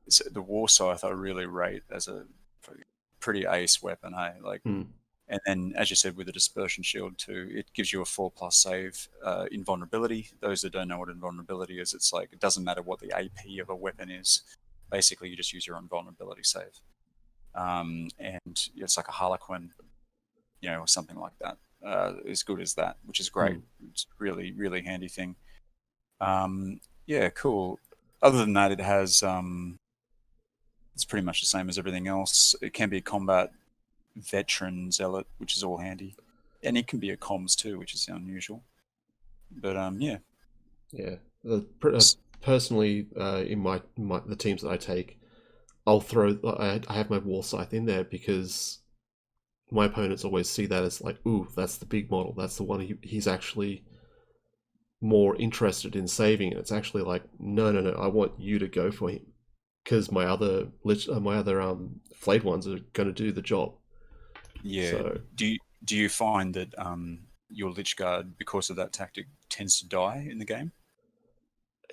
So the War Scythe I really rate as a pretty ace weapon. Hey, like, Mm. and then as you said with the Dispersion Shield too, it gives you a 4+ save. Invulnerability. Those that don't know what invulnerability is, it's like it doesn't matter what the AP of a weapon is. Basically, you just use your invulnerability save, and it's like a Harlequin, or something like that. As good as that, which is great. Mm. It's really, really handy thing. Yeah, cool. Other than that, it has it's pretty much the same as everything else. It can be a combat veteran zealot, which is all handy, and it can be a comms too, which is unusual. But yeah, Yeah. Personally, in the teams that I take, I'll throw. I have my War Scythe in there because my opponents always see that as like, ooh, that's the big model. That's the one he's actually more interested in saving. And it's actually like, no, no, no. I want you to go for him because my other flayed ones are going to do the job. yeah. So Do you find that your Lich Guard, because of that tactic, tends to die in the game?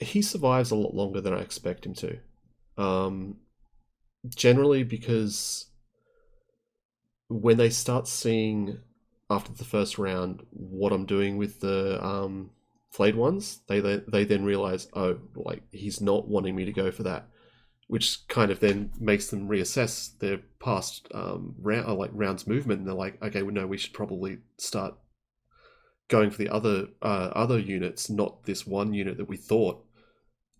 he survives a lot longer than I expect him to. Um, Generally because when they start seeing after the first round what I'm doing with the flayed ones, they then realize, oh, like he's not wanting me to go for that. which kind of then makes them reassess their past rounds movement, and they're like, okay, well, no, we should probably start going for the other units, not this one unit that we thought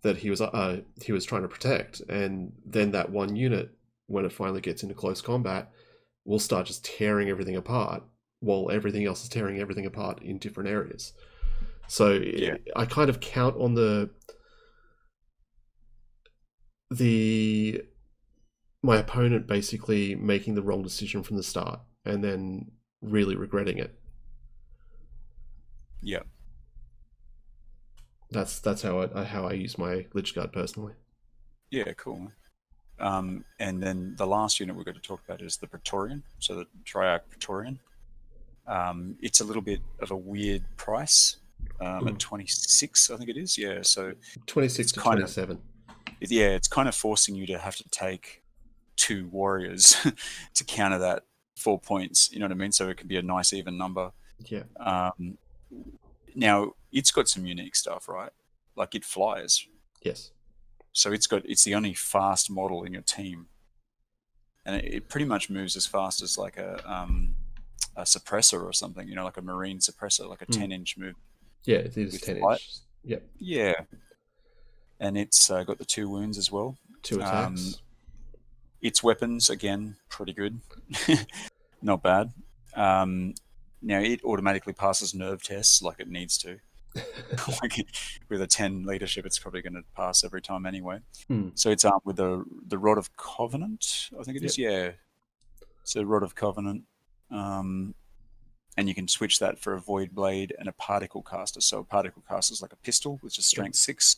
that he was trying to protect. And then that one unit, when it finally gets into close combat, will start just tearing everything apart, while everything else is tearing everything apart in different areas. So Yeah. I kind of count on my opponent basically making the wrong decision from the start and then really regretting it. Yeah. That's how I use my Lich Guard personally. Yeah, cool. And then the last unit we're going to talk about is the Praetorian, so the Triarch Praetorian. It's a little bit of a weird price at 26, I think it is. Yeah, so 26 it's to kind 27. it's kind of forcing you to have to take 2 warriors to counter that 4 points. You know what I mean? So it can be a nice even number. Yeah. Now it's got some unique stuff, right? Like it flies. Yes. So it's the only fast model in your team, and it pretty much moves as fast as like a suppressor or something. You know, like a marine suppressor, like a 10-inch move. Yeah, it is With 10 flight. inch. Yep. Yeah, and it's got the 2 wounds as well. 2 attacks. Its weapons again pretty good, not bad. Now it automatically passes nerve tests like it needs to. Like with a 10 leadership, it's probably going to pass every time anyway. So it's armed with the Rod of Covenant, I think it is. Yeah, so Rod of Covenant, and you can switch that for a Void Blade and a Particle Caster. So a Particle Caster is like a pistol, which is strength 6,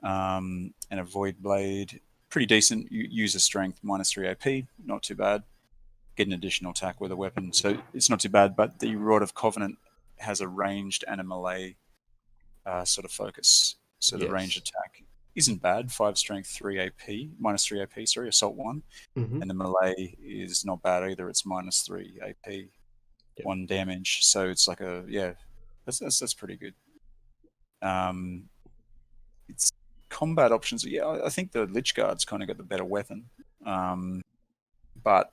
and a Void Blade, pretty decent. You use a strength -3 AP, not too bad. Get an additional attack with a weapon, so it's not too bad. But the Rod of Covenant has a ranged and a melee sort of focus. So the ranged attack isn't bad. 5 strength, 3 AP, -3 AP. Sorry, assault 1, and the melee is not bad either. It's -3 AP, 1 damage. So it's like that's pretty good. It's combat options. Yeah, I think the Lich Guard's kind of got the better weapon, but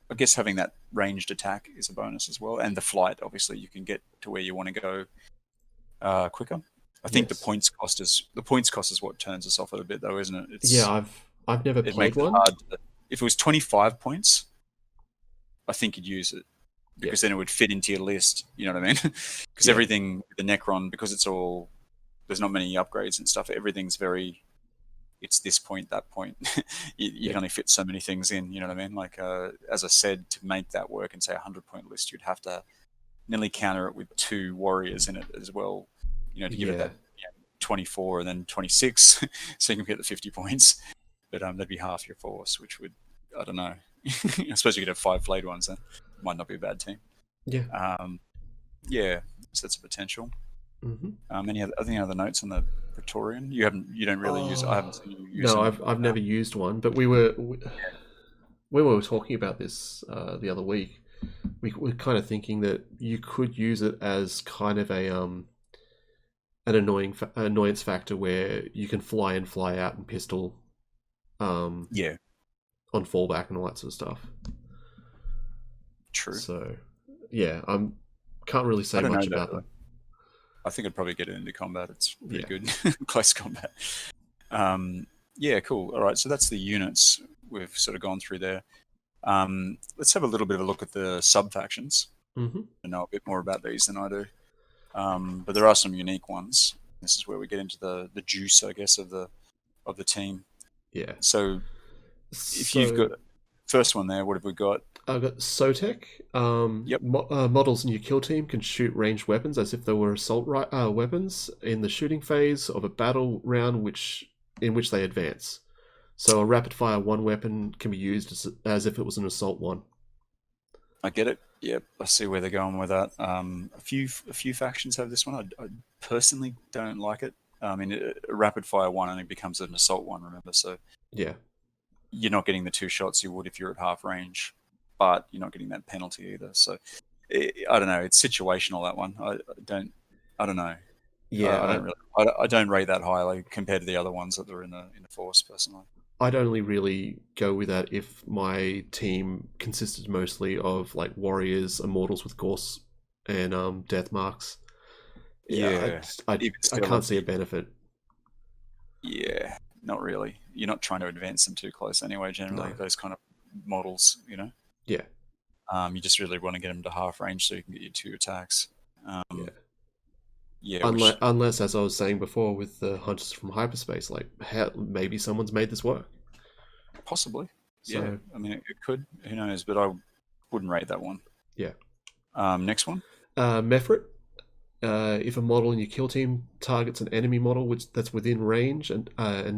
I guess having that ranged attack is a bonus as well, and the flight. Obviously, you can get to where you want to go quicker. I think the points cost is what turns us off a bit, though, isn't it? I've never played one. Hard if it was 25 points, I think you'd use it because then it would fit into your list. You know what I mean? Because everything, the Necron, because there's not many upgrades and stuff. Everything's it's this point, that point. you can only fit so many things in. You know what I mean? Like as I said, to make that work and say a 100-point list, you'd have to nearly counter it with 2 warriors in it as well. You know, to give it that 24 and then 26, so you can get the 50 points. But that'd be half your force, which would, I don't know. I suppose you could have 5 flayed ones then. Might not be a bad team. Yeah. So that's a potential. Any other notes on the Praetorian? You don't really use it. I haven't seen you use it. No, I've never used one, but when we were talking about this the other week, we were kind of thinking that you could use it as kind of an annoyance factor where you can fly in, fly out, and pistol on fallback and all that sort of stuff. True. So yeah, can't really say much about them. I think I'd probably get it into combat. It's pretty good. Close combat. Cool. All right, so that's the units we've sort of gone through there. Let's have a little bit of a look at the sub-factions. I know a bit more about these than I do. But there are some unique ones. This is where we get into the juice, I guess, of the team. Yeah. So if you've got first one there, what have we got? I've got Sotek. Models in your kill team can shoot ranged weapons as if they were assault weapons in the shooting phase of a battle round in which they advance. So a rapid fire 1 weapon can be used as if it was an assault 1. I get it. Yep, I see where they're going with that. A few factions have this one. I personally don't like it. I mean, a rapid fire 1 only becomes an assault 1. Remember, so you're not getting the 2 shots you would if you're at half range, but you're not getting that penalty either. So I don't know. It's situational, that one. I don't know. Yeah, I don't rate that highly compared to the other ones that are in the force personally. I'd only really go with that if my team consisted mostly of like warriors, immortals with gorse, and death marks. Yeah, Yeah, I even I still, can't see a benefit. yeah, not really. You're not trying to advance them too close anyway. Generally, No. those kind of models, you know, Yeah. you just really want to get them to half range so you can get your 2 attacks. Yeah. Yeah, Unless, which unless, as I was saying before, with the hunters from hyperspace, like maybe someone's made this work. possibly, yeah. So I mean, it could. Who knows? But I wouldn't rate that one. yeah. Next one. Meffert. If a model in your kill team targets an enemy model that's within range and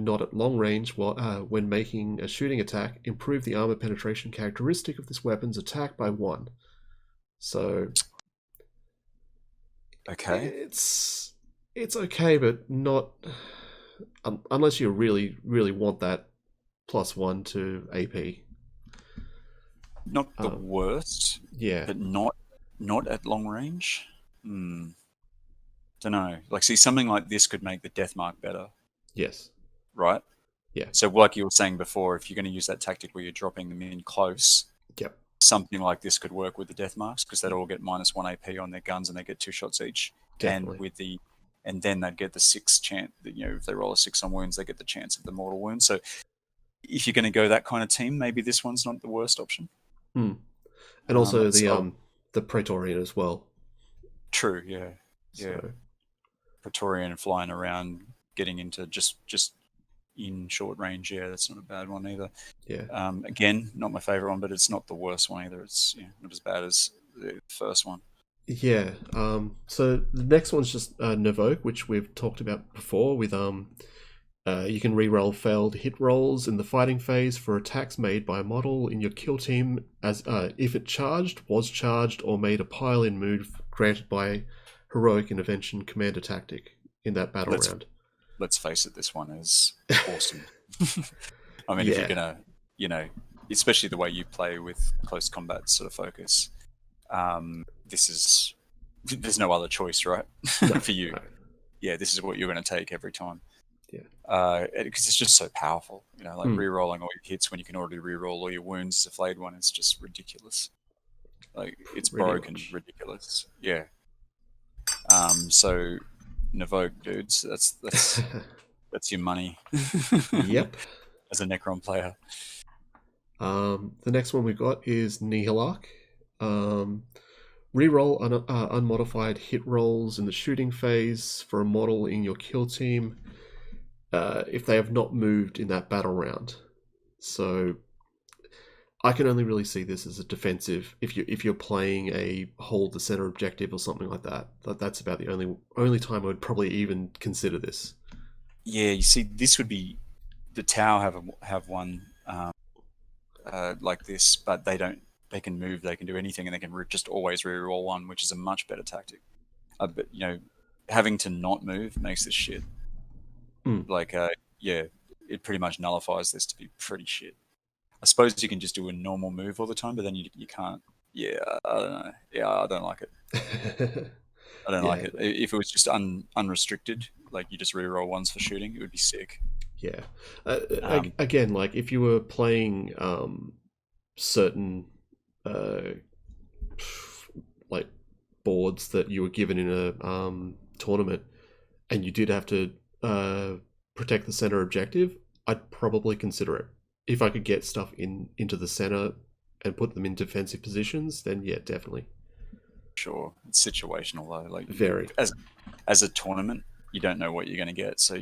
not at long range when making a shooting attack, improve the armor penetration characteristic of this weapon's attack by 1. So Okay. it's okay, but not unless you really want that +1 to AP. Not the worst, Yeah. but not at long range. Hmm. Don't know. Like, see, something like this could make the death mark better, Yes. right? Yeah. So, like you were saying before, if you're going to use that tactic where you're dropping them in close, Yep. something like this could work with the death marks because they'd all get -1 AP on their guns and they get 2 shots each. Definitely. And then they'd get the 6 chance. If they roll a 6 on wounds, they get the chance of the mortal wound. So, if you're going to go that kind of team, maybe this one's not the worst option. Hmm. And also So the Praetorian as well. true, yeah, yeah. So Praetorian flying around, getting into just in short range. Yeah, that's not a bad one either. yeah. Again, not my favorite one, but it's not the worst one either. It's not as bad as the first one. Yeah. So the next one's just Novoke, which we've talked about before. With you can reroll failed hit rolls in the fighting phase for attacks made by a model in your kill team, as if it was charged, or made a pile-in move granted by heroic intervention commander tactic in that battle round. Let's face it, this one is awesome. I mean, if you're Yeah. gonna, especially the way you play with close combat sort of focus, this is there's no other choice, right? No, For you. no. Yeah, this is what you're going to take every time. Yeah. Because it's just so powerful. Like re-rolling all your hits when you can already re-roll all your wounds as a flayed one is just ridiculous. Like, it's Pretty broken, much. ridiculous. Yeah. So Novoke, dudes, that's your money. Yep. As a Necron player. The next one we got is Nihilarch. Reroll unmodified hit rolls in the shooting phase for a model in your kill team if they have not moved in that battle round. So I can only really see this as a defensive if you're playing a hold the center objective or something like that. That's about the only time I would probably even consider this. Yeah, you see, this would be the Tau have one like this, but they don't. They can move, they can do anything, and they can just always reroll 1, which is a much better tactic. But having to not move makes this shit. Like, yeah, it pretty much nullifies this to be pretty shit. I suppose you can just do a normal move all the time, but then you can't. Yeah, I don't know. Yeah, I don't like it. I don't like it. If it was just unrestricted, like you just reroll 1s for shooting, it would be sick. Yeah. Again, like if you were playing certain like boards that you were given in a tournament, and you did have to protect the center objective, I'd probably consider it. If I could get stuff into the center and put them in defensive positions, then yeah, definitely. Sure, it's situational though. Like, Very. As a tournament, you don't know what you're going to get, so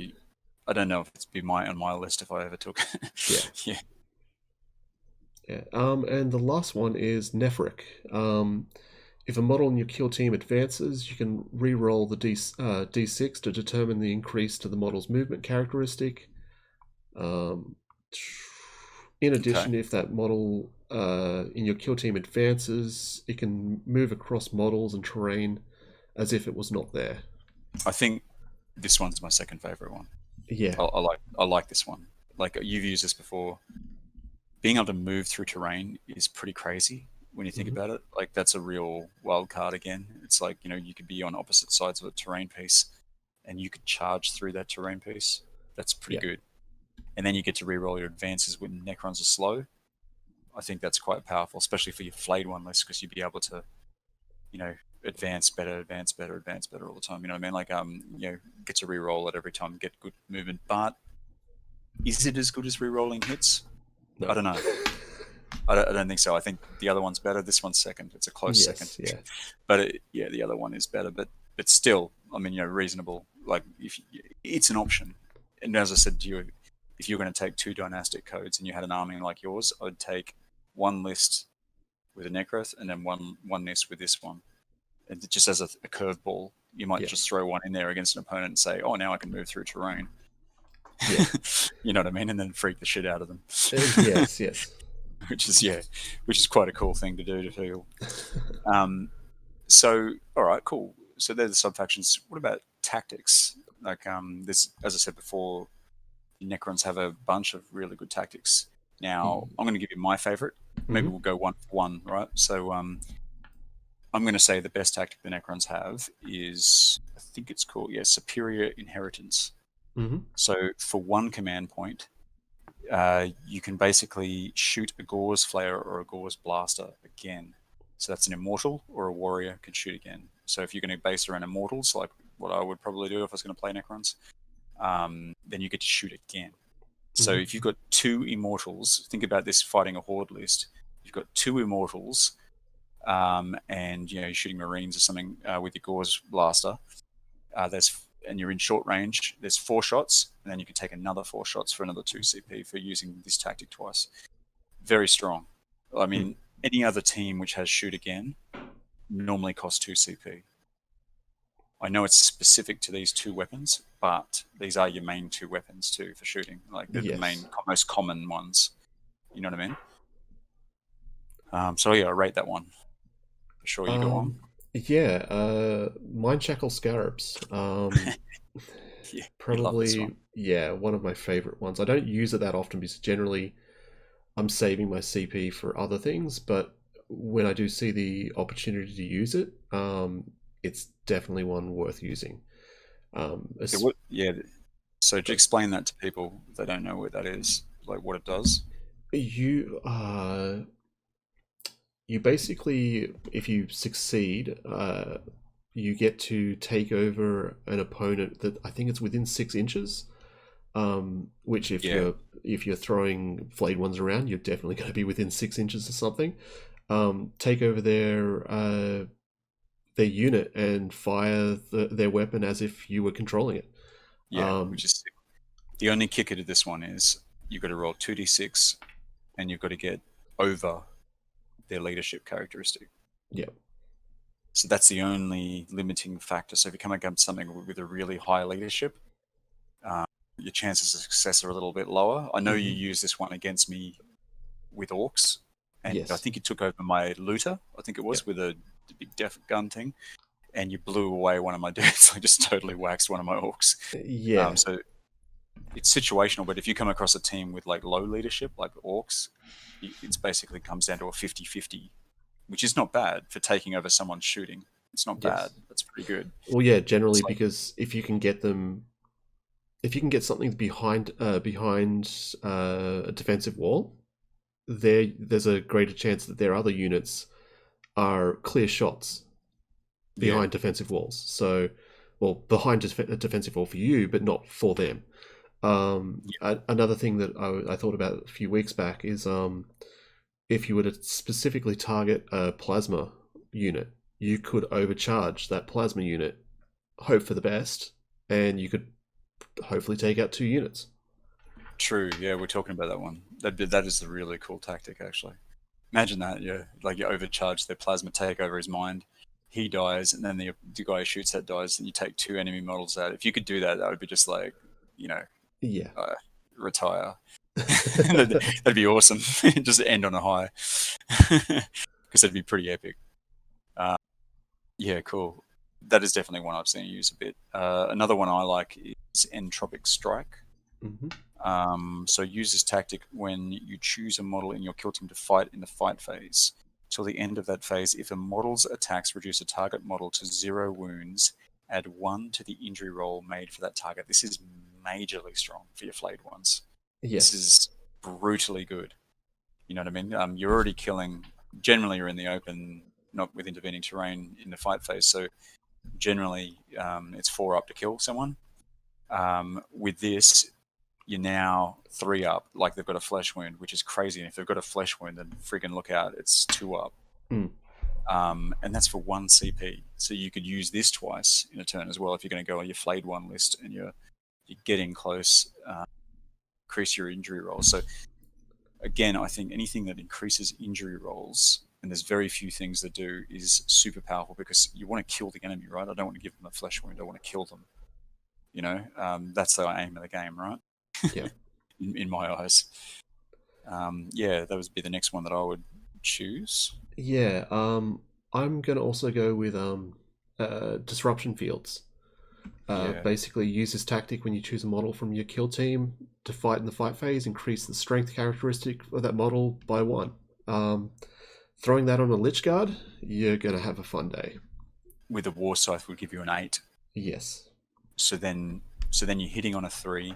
I don't know if it's be on my list if I ever took it. Yeah. Yeah. And the last one is Nefric. If a model in your kill team advances, you can re-roll the D6 to determine the increase to the model's movement characteristic. In addition, if that model in your kill team advances, it can move across models and terrain as if it was not there. I think this one's my second favorite one. Yeah. I like this one. Like, you've used this before. Being able to move through terrain is pretty crazy when you think about it. Like, that's a real wild card again. It's like, you could be on opposite sides of a terrain piece and you could charge through that terrain piece. That's pretty good. and then you get to reroll your advances when Necrons are slow. I think that's quite powerful, especially for your flayed one list, because you'd be able to, advance better, advance better, advance better all the time. You know what I mean? Like, get to reroll it every time, get good movement. But is it as good as rerolling hits? No. I don't know. I don't think so. I think the other one's better. This one's second. It's a close second. Yeah. But the other one is better. But still, I mean, reasonable. Like, if it's an option. And as I said to you, if you're going to take 2 dynastic codes and you had an army like yours, I'd take one list with a Necroth and then one list with this one. And just as a curveball, you might just throw one in there against an opponent and say, "Oh, now I can move through terrain." Yeah. You know what I mean? And then freak the shit out of them. Yes. which is quite a cool thing to do to feel. So, all right, cool. So they're the subfactions. What about tactics? Like, this, as I said before, Necrons have a bunch of really good tactics. Now, I'm going to give you my favorite. Maybe we'll go one for one, right? So, I'm going to say the best tactic the Necrons have is, I think it's called, Superior Inheritance. So, for 1 command point, you can basically shoot a Gauze Flayer or a Gauze Blaster again. So that's an Immortal or a Warrior can shoot again. So if you're going to base around Immortals, like what I would probably do if I was going to play Necrons, then you get to shoot again. So if you've got 2 Immortals, think about this fighting a Horde list. You've got 2 Immortals, and you're shooting Marines or something with your Gauze Blaster. And you're in short range. There's 4 shots, and then you can take another 4 shots for another 2 CP for using this tactic twice. Very strong. I mean, any other team which has shoot again normally costs 2 CP. I know it's specific to these 2 weapons, but these are your main 2 weapons too for shooting. Like they're the most common ones. You know what I mean? So I rate that one. For sure, you go on. Yeah, Mind Shackle Scarabs. Probably, one of my favorite ones. I don't use it that often because generally I'm saving my CP for other things, but when I do see the opportunity to use it, it's definitely one worth using. So to explain that to people that don't know what that is, like what it does. You basically, if you succeed, you get to take over an opponent that I think it's within 6 inches. Which if you're throwing flayed ones around, you're definitely going to be within 6 inches of something. Take over their unit and fire their weapon as if you were controlling it. Which is sick. The only kicker to this one is you've got to roll 2d6 and you've got to get over their leadership characteristic. Yeah. So that's the only limiting factor. So if you come against something with a really high leadership, your chances of success are a little bit lower. I know you used this one against me with Orcs, and I think you took over my Looter, I think it was, with a big def gun thing, and you blew away one of my dudes. I just totally waxed one of my Orcs. So it's situational, but if you come across a team with like low leadership, like Orcs, it's basically comes down to a 50-50, which is not bad for taking over someone's shooting. It's not bad. That's pretty good. Well, yeah, generally because if you can get something behind a defensive wall, there's a greater chance that their other units are clear shots behind defensive walls. So, behind a defensive wall for you, but not for them. Another thing that I thought about a few weeks back is if you were to specifically target a plasma unit, you could overcharge that plasma unit, hope for the best, and you could hopefully take out 2 units. True, we're talking about that one. That is the really cool tactic, actually. Imagine that, like you overcharge their plasma, take over his mind, he dies, and then the guy who shoots that dies, and you take 2 enemy models out. If you could do that, that would be just like, retire. That'd be awesome. Just end on a high, because that'd be pretty epic. Cool. That is definitely one I've seen you use a bit. Another one I like is Entropic Strike. So use this tactic when you choose a model in your kill team to fight in the fight phase. Till the end of that phase, if a model's attacks reduce a target model to 0 wounds, add 1 to the injury roll made for that target. This is majorly strong for your flayed ones. This Yes. is brutally good. You know what I mean? You're already killing. Generally, you're in the open, not with intervening terrain in the fight phase. So generally, it's 4 up to kill someone. With this, you're now 3 up. Like they've got a flesh wound, which is crazy. And if they've got a flesh wound, then friggin' look out. It's 2 up. Mm. And that's for 1 CP. So you could use this twice in a turn as well if you're going to go on your flayed 1 list and you're getting close. Increase your injury rolls. So again, I think anything that increases injury rolls, and there's very few things that do, is super powerful because you want to kill the enemy, right? I don't want to give them a flesh wound. I want to kill them. You know, that's the aim of the game, right? Yeah. in my eyes. Yeah, that would be the next one that I would choose. Yeah. I'm gonna also go with disruption fields. Yeah, Basically, use this tactic when you choose a model from your kill team to fight in the fight phase. Increase the strength characteristic of that model by 1. Throwing that on a Lich Guard, you're gonna have a fun day. with a war scythe would give you an 8. Yes. So then you're hitting on a 3.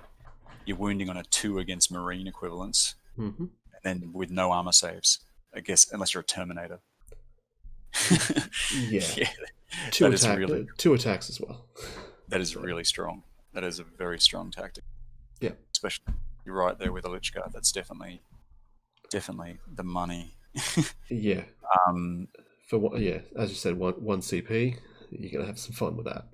You're wounding on a 2 against marine equivalents, Mm-hmm. and then with no armor saves, I guess, unless you're a Terminator. Yeah. Yeah, Two is really two attacks as well. that is really strong. That is a very strong tactic. Yeah. Especially you're right there with a Lich Guard. That's definitely the money. Yeah. Um, Yeah, as you said, one CP. You're gonna have some fun with that.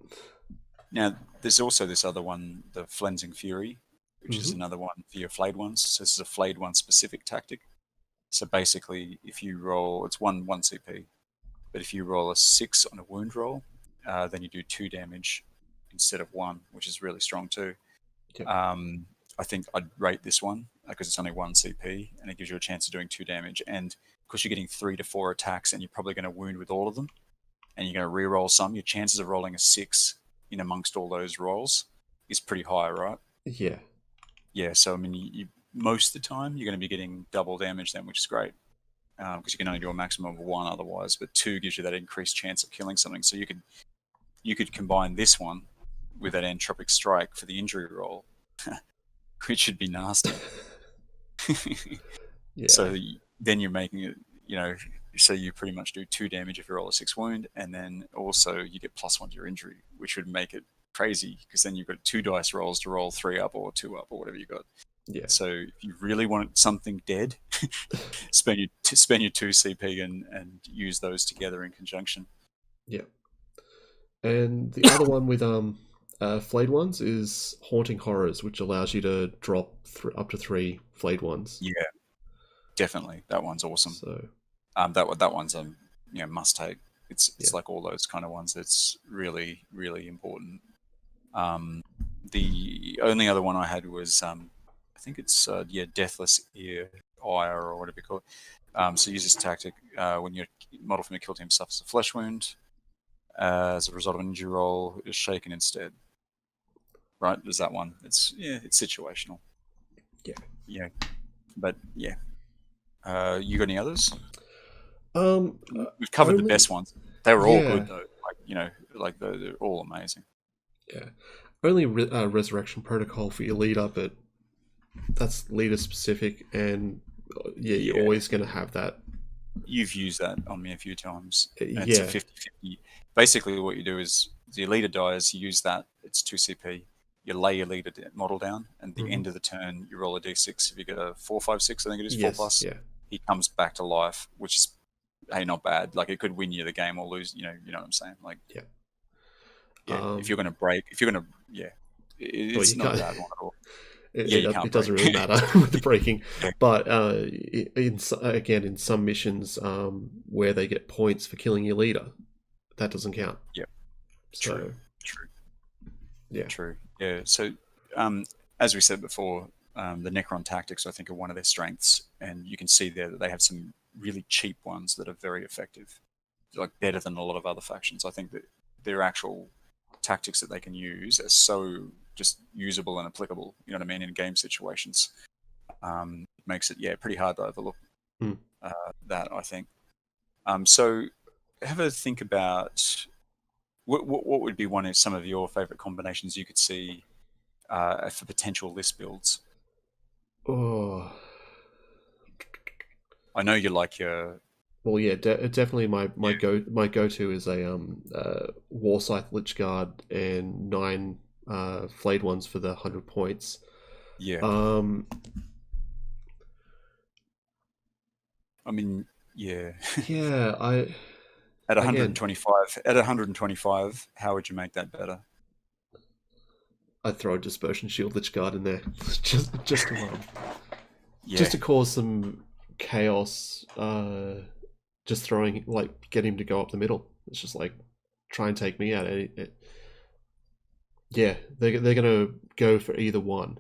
Now there's also this other one, the Flensing Fury, which is Mm-hmm. another one for your flayed ones. So this is a flayed one specific tactic. So basically, if you roll, it's one CP, but if you roll a 6 on a wound roll, then you do 2 damage instead of 1, which is really strong too. Yeah. I think I'd rate this one because it's only 1 CP and it gives you a chance of doing 2 damage. And because you're getting 3 to 4 attacks and you're probably going to wound with all of them, and you're going to re-roll some, your chances of rolling a 6 in amongst all those rolls is pretty high, right? Yeah. Yeah, so I mean, most of the time you're going to be getting double damage then, which is great because you can only do a maximum of 1 otherwise. But 2 gives you that increased chance of killing something. So you could combine this one with that Entropic Strike for the injury roll, which should be nasty. Yeah. So then you're making it, so you pretty much do 2 damage if you roll a 6 wound, and then also you get +1 to your injury, which would make it crazy because then you've got 2 dice rolls to roll 3 up or 2 up or whatever you got. Yeah. So if you really want something dead, spend your 2 CP and use those together in conjunction. Yeah. And the other one with flayed ones is Haunting Horrors, which allows you to drop up to 3 flayed ones. Yeah, definitely. That one's awesome. So that one's a must take. It's Yeah. like all those kind of ones. It's really, really important. The only other one I had was I think it's Deathless Ire or whatever you call it. So use this tactic when your model from your kill team suffers a flesh wound as a result of an injury roll, is shaken instead. Right? There's that one. It's situational. Yeah. Yeah. But yeah. You got any others? We've covered the best ones. They were all good though. They're all amazing. Yeah. Only Resurrection Protocol for your leader, but that's leader specific, and you're always going to have that. You've used that on me a few times. And Yeah. It's a 50-50. Basically, what you do is your leader dies, you use that, it's 2 CP. You lay your leader model down, and at the end of the turn, you roll a d6. If you get a 4, 5, 6, I think it is 4+. Yeah. He comes back to life, which is not bad. Like it could win you the game or lose. You know what I'm saying? Like if you're gonna break, it's not a bad one at all. It doesn't really matter with the breaking, but in some missions where they get points for killing your leader, that doesn't count. Yep. So, True. Yeah. True. Yeah. So, as we said before, the Necron tactics, I think, are one of their strengths, and you can see there that they have some really cheap ones that are very effective, like better than a lot of other factions. I think that their actual tactics that they can use are so just usable and applicable. You know what I mean, in game situations. It makes it pretty hard to overlook that. I think. So, have a think about what would be some of your favorite combinations you could see for potential list builds. Oh, I know you like your well, yeah, definitely my yeah go to is a War Scythe Lich Guard and 9 flayed ones for the 100 points. yeah. Um, I mean, yeah. yeah, I At again 125, at 125, how would you make that better? I'd throw a Dispersion Shield Lich Guard in there just to just Yeah, to cause some chaos. Just throwing like get him to go up the middle. It's just like try and take me out. Yeah, they're gonna go for either one,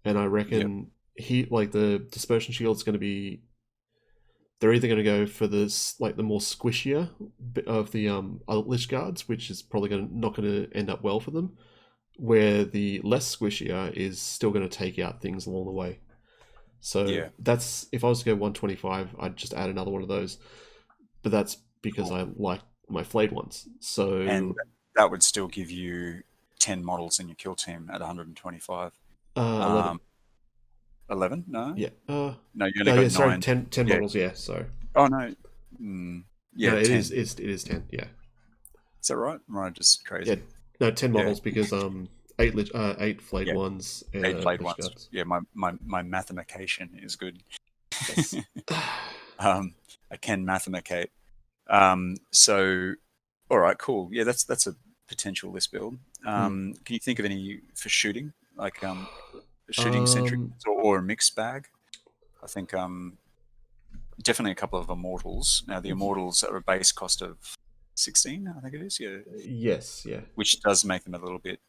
and I yep, reckon he like the Dispersion Shield's gonna be. They're either gonna go for this like the more squishier bit of the Lich Guards, which is probably not gonna end up well for them, where the less squishier is still gonna take out things along the way. So yeah, that's if I was to go 125, I'd just add another one of those. But that's because cool. I like my flayed ones. And So that would still give you 10 models in your kill team at 125. 11. Um, 11? No, Yeah. no, you only No, got yeah, sorry, nine. 10 Yeah. models, yeah, so. Oh no. No, Yeah, 10. it is 10, yeah. Is that right? Right, just Yeah. crazy. No, 10 Yeah, models because 8 flayed yeah. ones Eight and played Lich ones. Guards. Yeah, my mathematication is good. Yes. I can mathematical. So, all right, cool. Yeah, that's a potential list build. Hmm. Can you think of any for shooting, like shooting centric Um, or a mixed bag? I think definitely a couple of immortals. Now the immortals are a base cost of 16, I think it is. Yeah, yes, yeah. which does make them a little bit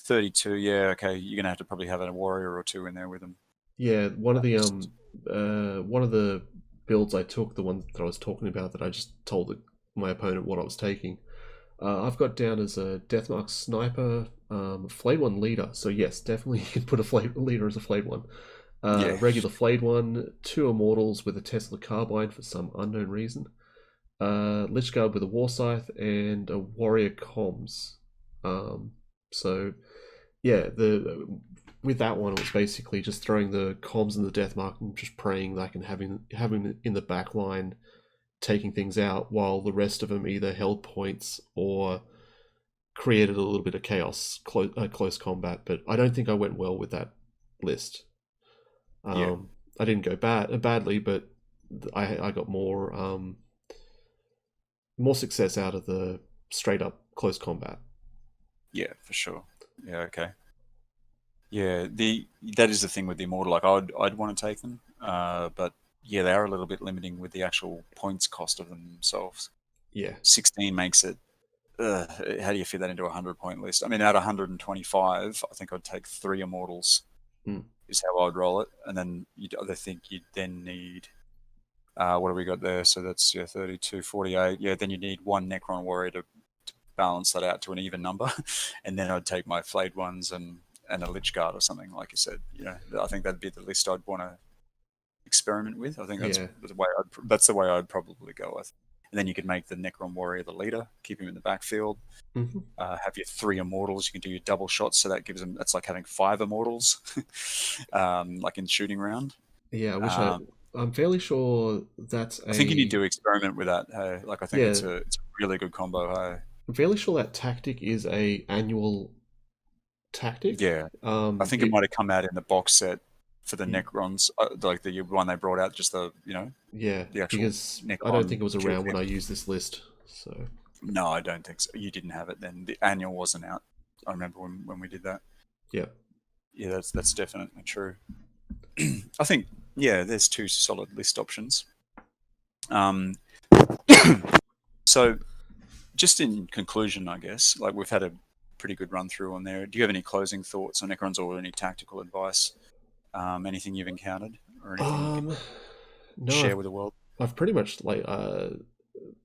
32. Yeah, okay. You're gonna have to probably have a warrior or two in there with them. Yeah, Just one of the builds I took, the one that I was talking about that I just told my opponent what I was taking. I've got down as a Deathmark Sniper, Flayed One Leader. So yes, definitely you can put a Flayed Leader as a Flayed One. yeah, Regular Flayed One, 2 Immortals with a Tesla Carbine for some unknown reason. Lich Guard with a War Scythe, and a Warrior Comms. Um, so yeah, the with that one, it was basically just throwing the comms and the death mark and just praying that I can have him in the back line, taking things out, while the rest of them either held points or created a little bit of chaos, close combat. But I don't think I went well with that list. yeah, I didn't go badly, but I got more success out of the straight up close combat. yeah, for sure. Yeah, okay. Yeah, the that is the thing with the immortal. Like I'd want to take them, but yeah, they are a little bit limiting with the actual points cost of them themselves. Yeah, 16 makes it. How do you fit that into a 100 point list? I mean, at 125, I think I'd take 3 immortals. mm. Is how I'd roll it, and then I think you'd then need. What have we got there? So that's 32, 48. Yeah, then you need one Necron warrior to balance that out to an even number, and then I'd take my flayed ones and a Lich Guard or something, like you said. I think that'd be the list I'd want to experiment with. I think Yeah. that's the way I'd probably go with. And then you could make the Necron warrior the leader, keep him in the backfield. Mm-hmm. Have your 3 immortals. You can do your double shots, so that gives them. That's like having 5 immortals, like in shooting round. Yeah, I wish Um, I'm fairly sure that's I think you need a to experiment with that. Hey? Like I think yeah. it's a really good combo. Hey? I'm fairly sure that tactic is a annual tactic. Yeah, I think it It might have come out in the box set for the Necrons, like the one they brought out, just yeah, the actual because I don't think Necron it was kill around when team. I used this list. So No, I don't think so. You didn't have it then. The annual wasn't out. I remember when we did that. yeah, Yeah, that's definitely true. I think yeah, there's 2 solid list options. Um, so just in conclusion, I guess, like we've had a pretty good run through on there. Do you have any closing thoughts on Necrons or any tactical advice? Anything you've encountered or anything you can no, share with the world? I've pretty much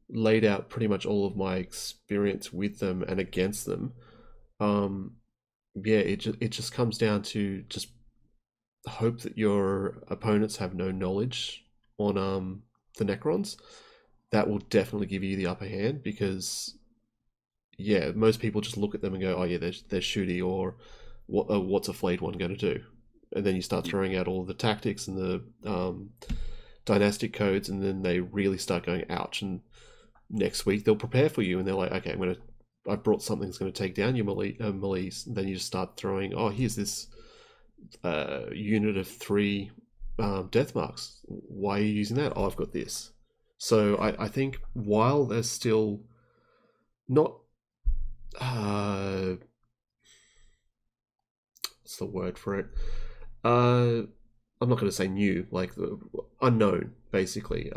laid out pretty much all of my experience with them and against them. Um, yeah, it just comes down to just hope that your opponents have no knowledge on the Necrons. That will definitely give you the upper hand because yeah, most people just look at them and go, oh yeah, they're shooty, or what's a flayed one going to do? and then you start throwing out all the tactics and the dynastic codes, and then they really start going ouch. And next week they'll prepare for you, and they're like, okay, I brought something that's going to take down your melees. And then you just start throwing, oh, here's this unit of 3 death marks. Why are you using that? Oh, I've got this. So I think while there's still not what's the word for it? I'm not going to say new, like unknown, basically.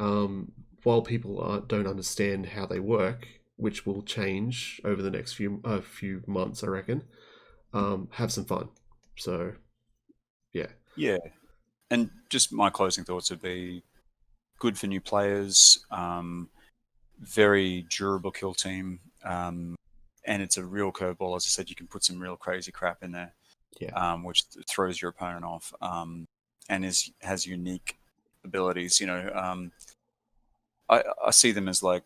While people don't understand how they work, which will change over the next few months, I reckon. Have some fun. So, yeah. Yeah, and just my closing thoughts would be good for new players. Very durable kill team. And it's a real curveball. As I said, you can put some real crazy crap in there, which throws your opponent off, and has unique abilities. I see them as like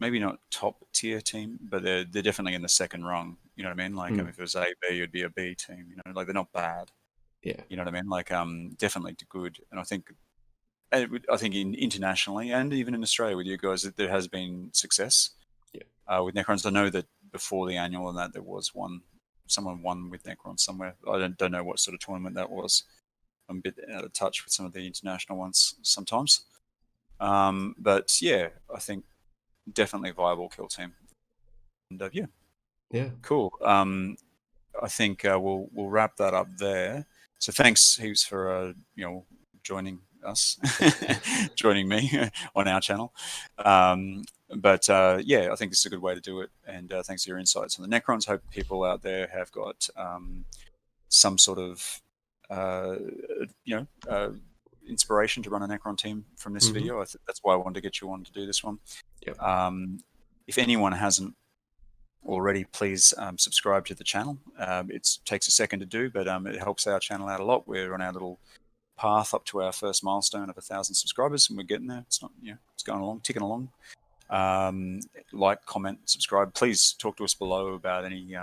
maybe not top tier team, but they're definitely in the second rung. You know what I mean? Like if it was A B, it'd be a B team. Like they're not bad. Yeah. You know what I mean? Like definitely good. And I think internationally and even in Australia with you guys, there has been success. Yeah. With Necrons, I know that before the annual and that there was someone won with Necrons somewhere. I don't know what sort of tournament that was. I'm a bit out of touch with some of the international ones sometimes. But yeah, I think definitely a viable kill team. And yeah, cool. I think we'll wrap that up there. So thanks heaps for joining us, joining me on our channel. But yeah, I think this is a good way to do it. And thanks for your insights on the Necrons. Hope people out there have got some sort of inspiration to run a Necron team from this video. That's why I wanted to get you on to do this one. Yep. If anyone hasn't already, please subscribe to the channel. It takes a second to do, but it helps our channel out a lot. We're on our little path up to our first milestone of 1,000 subscribers, and we're getting there. It's not, it's going along, ticking along. Like, comment, subscribe. Please talk to us below about any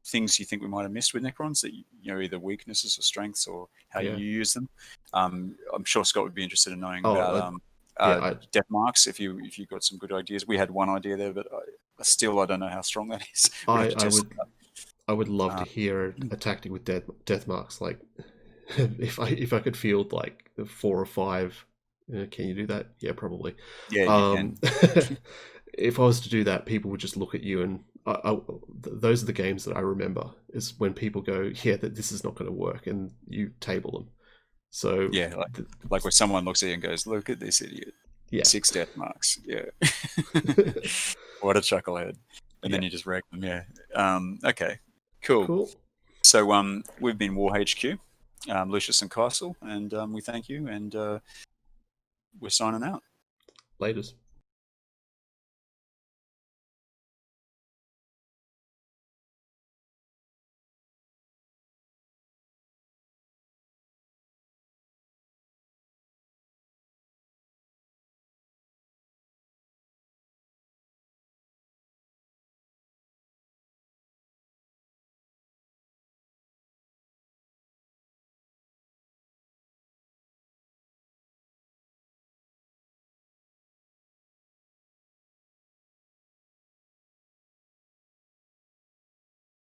things you think we might have missed with Necrons, that either weaknesses or strengths, or how you use them. I'm sure Scott would be interested in knowing about death marks. If you got some good ideas, we had one idea there, but I don't know how strong that is. I would love to hear a tactic with death marks. Like if I could field like 4 or 5, can you do that? Yeah, probably. Yeah, you can. If I was to do that, people would just look at you, and those are the games that I remember. Is when people go, yeah, that this is not going to work, and you table them. So yeah, like when someone looks at you and goes, "Look at this idiot." Yeah. 6 death marks. Yeah. What a chucklehead. And then you just wreck them. Yeah. Okay. Cool. So we've been WarHQ, Lucius and Castle, and we thank you, and we're signing out. Laters.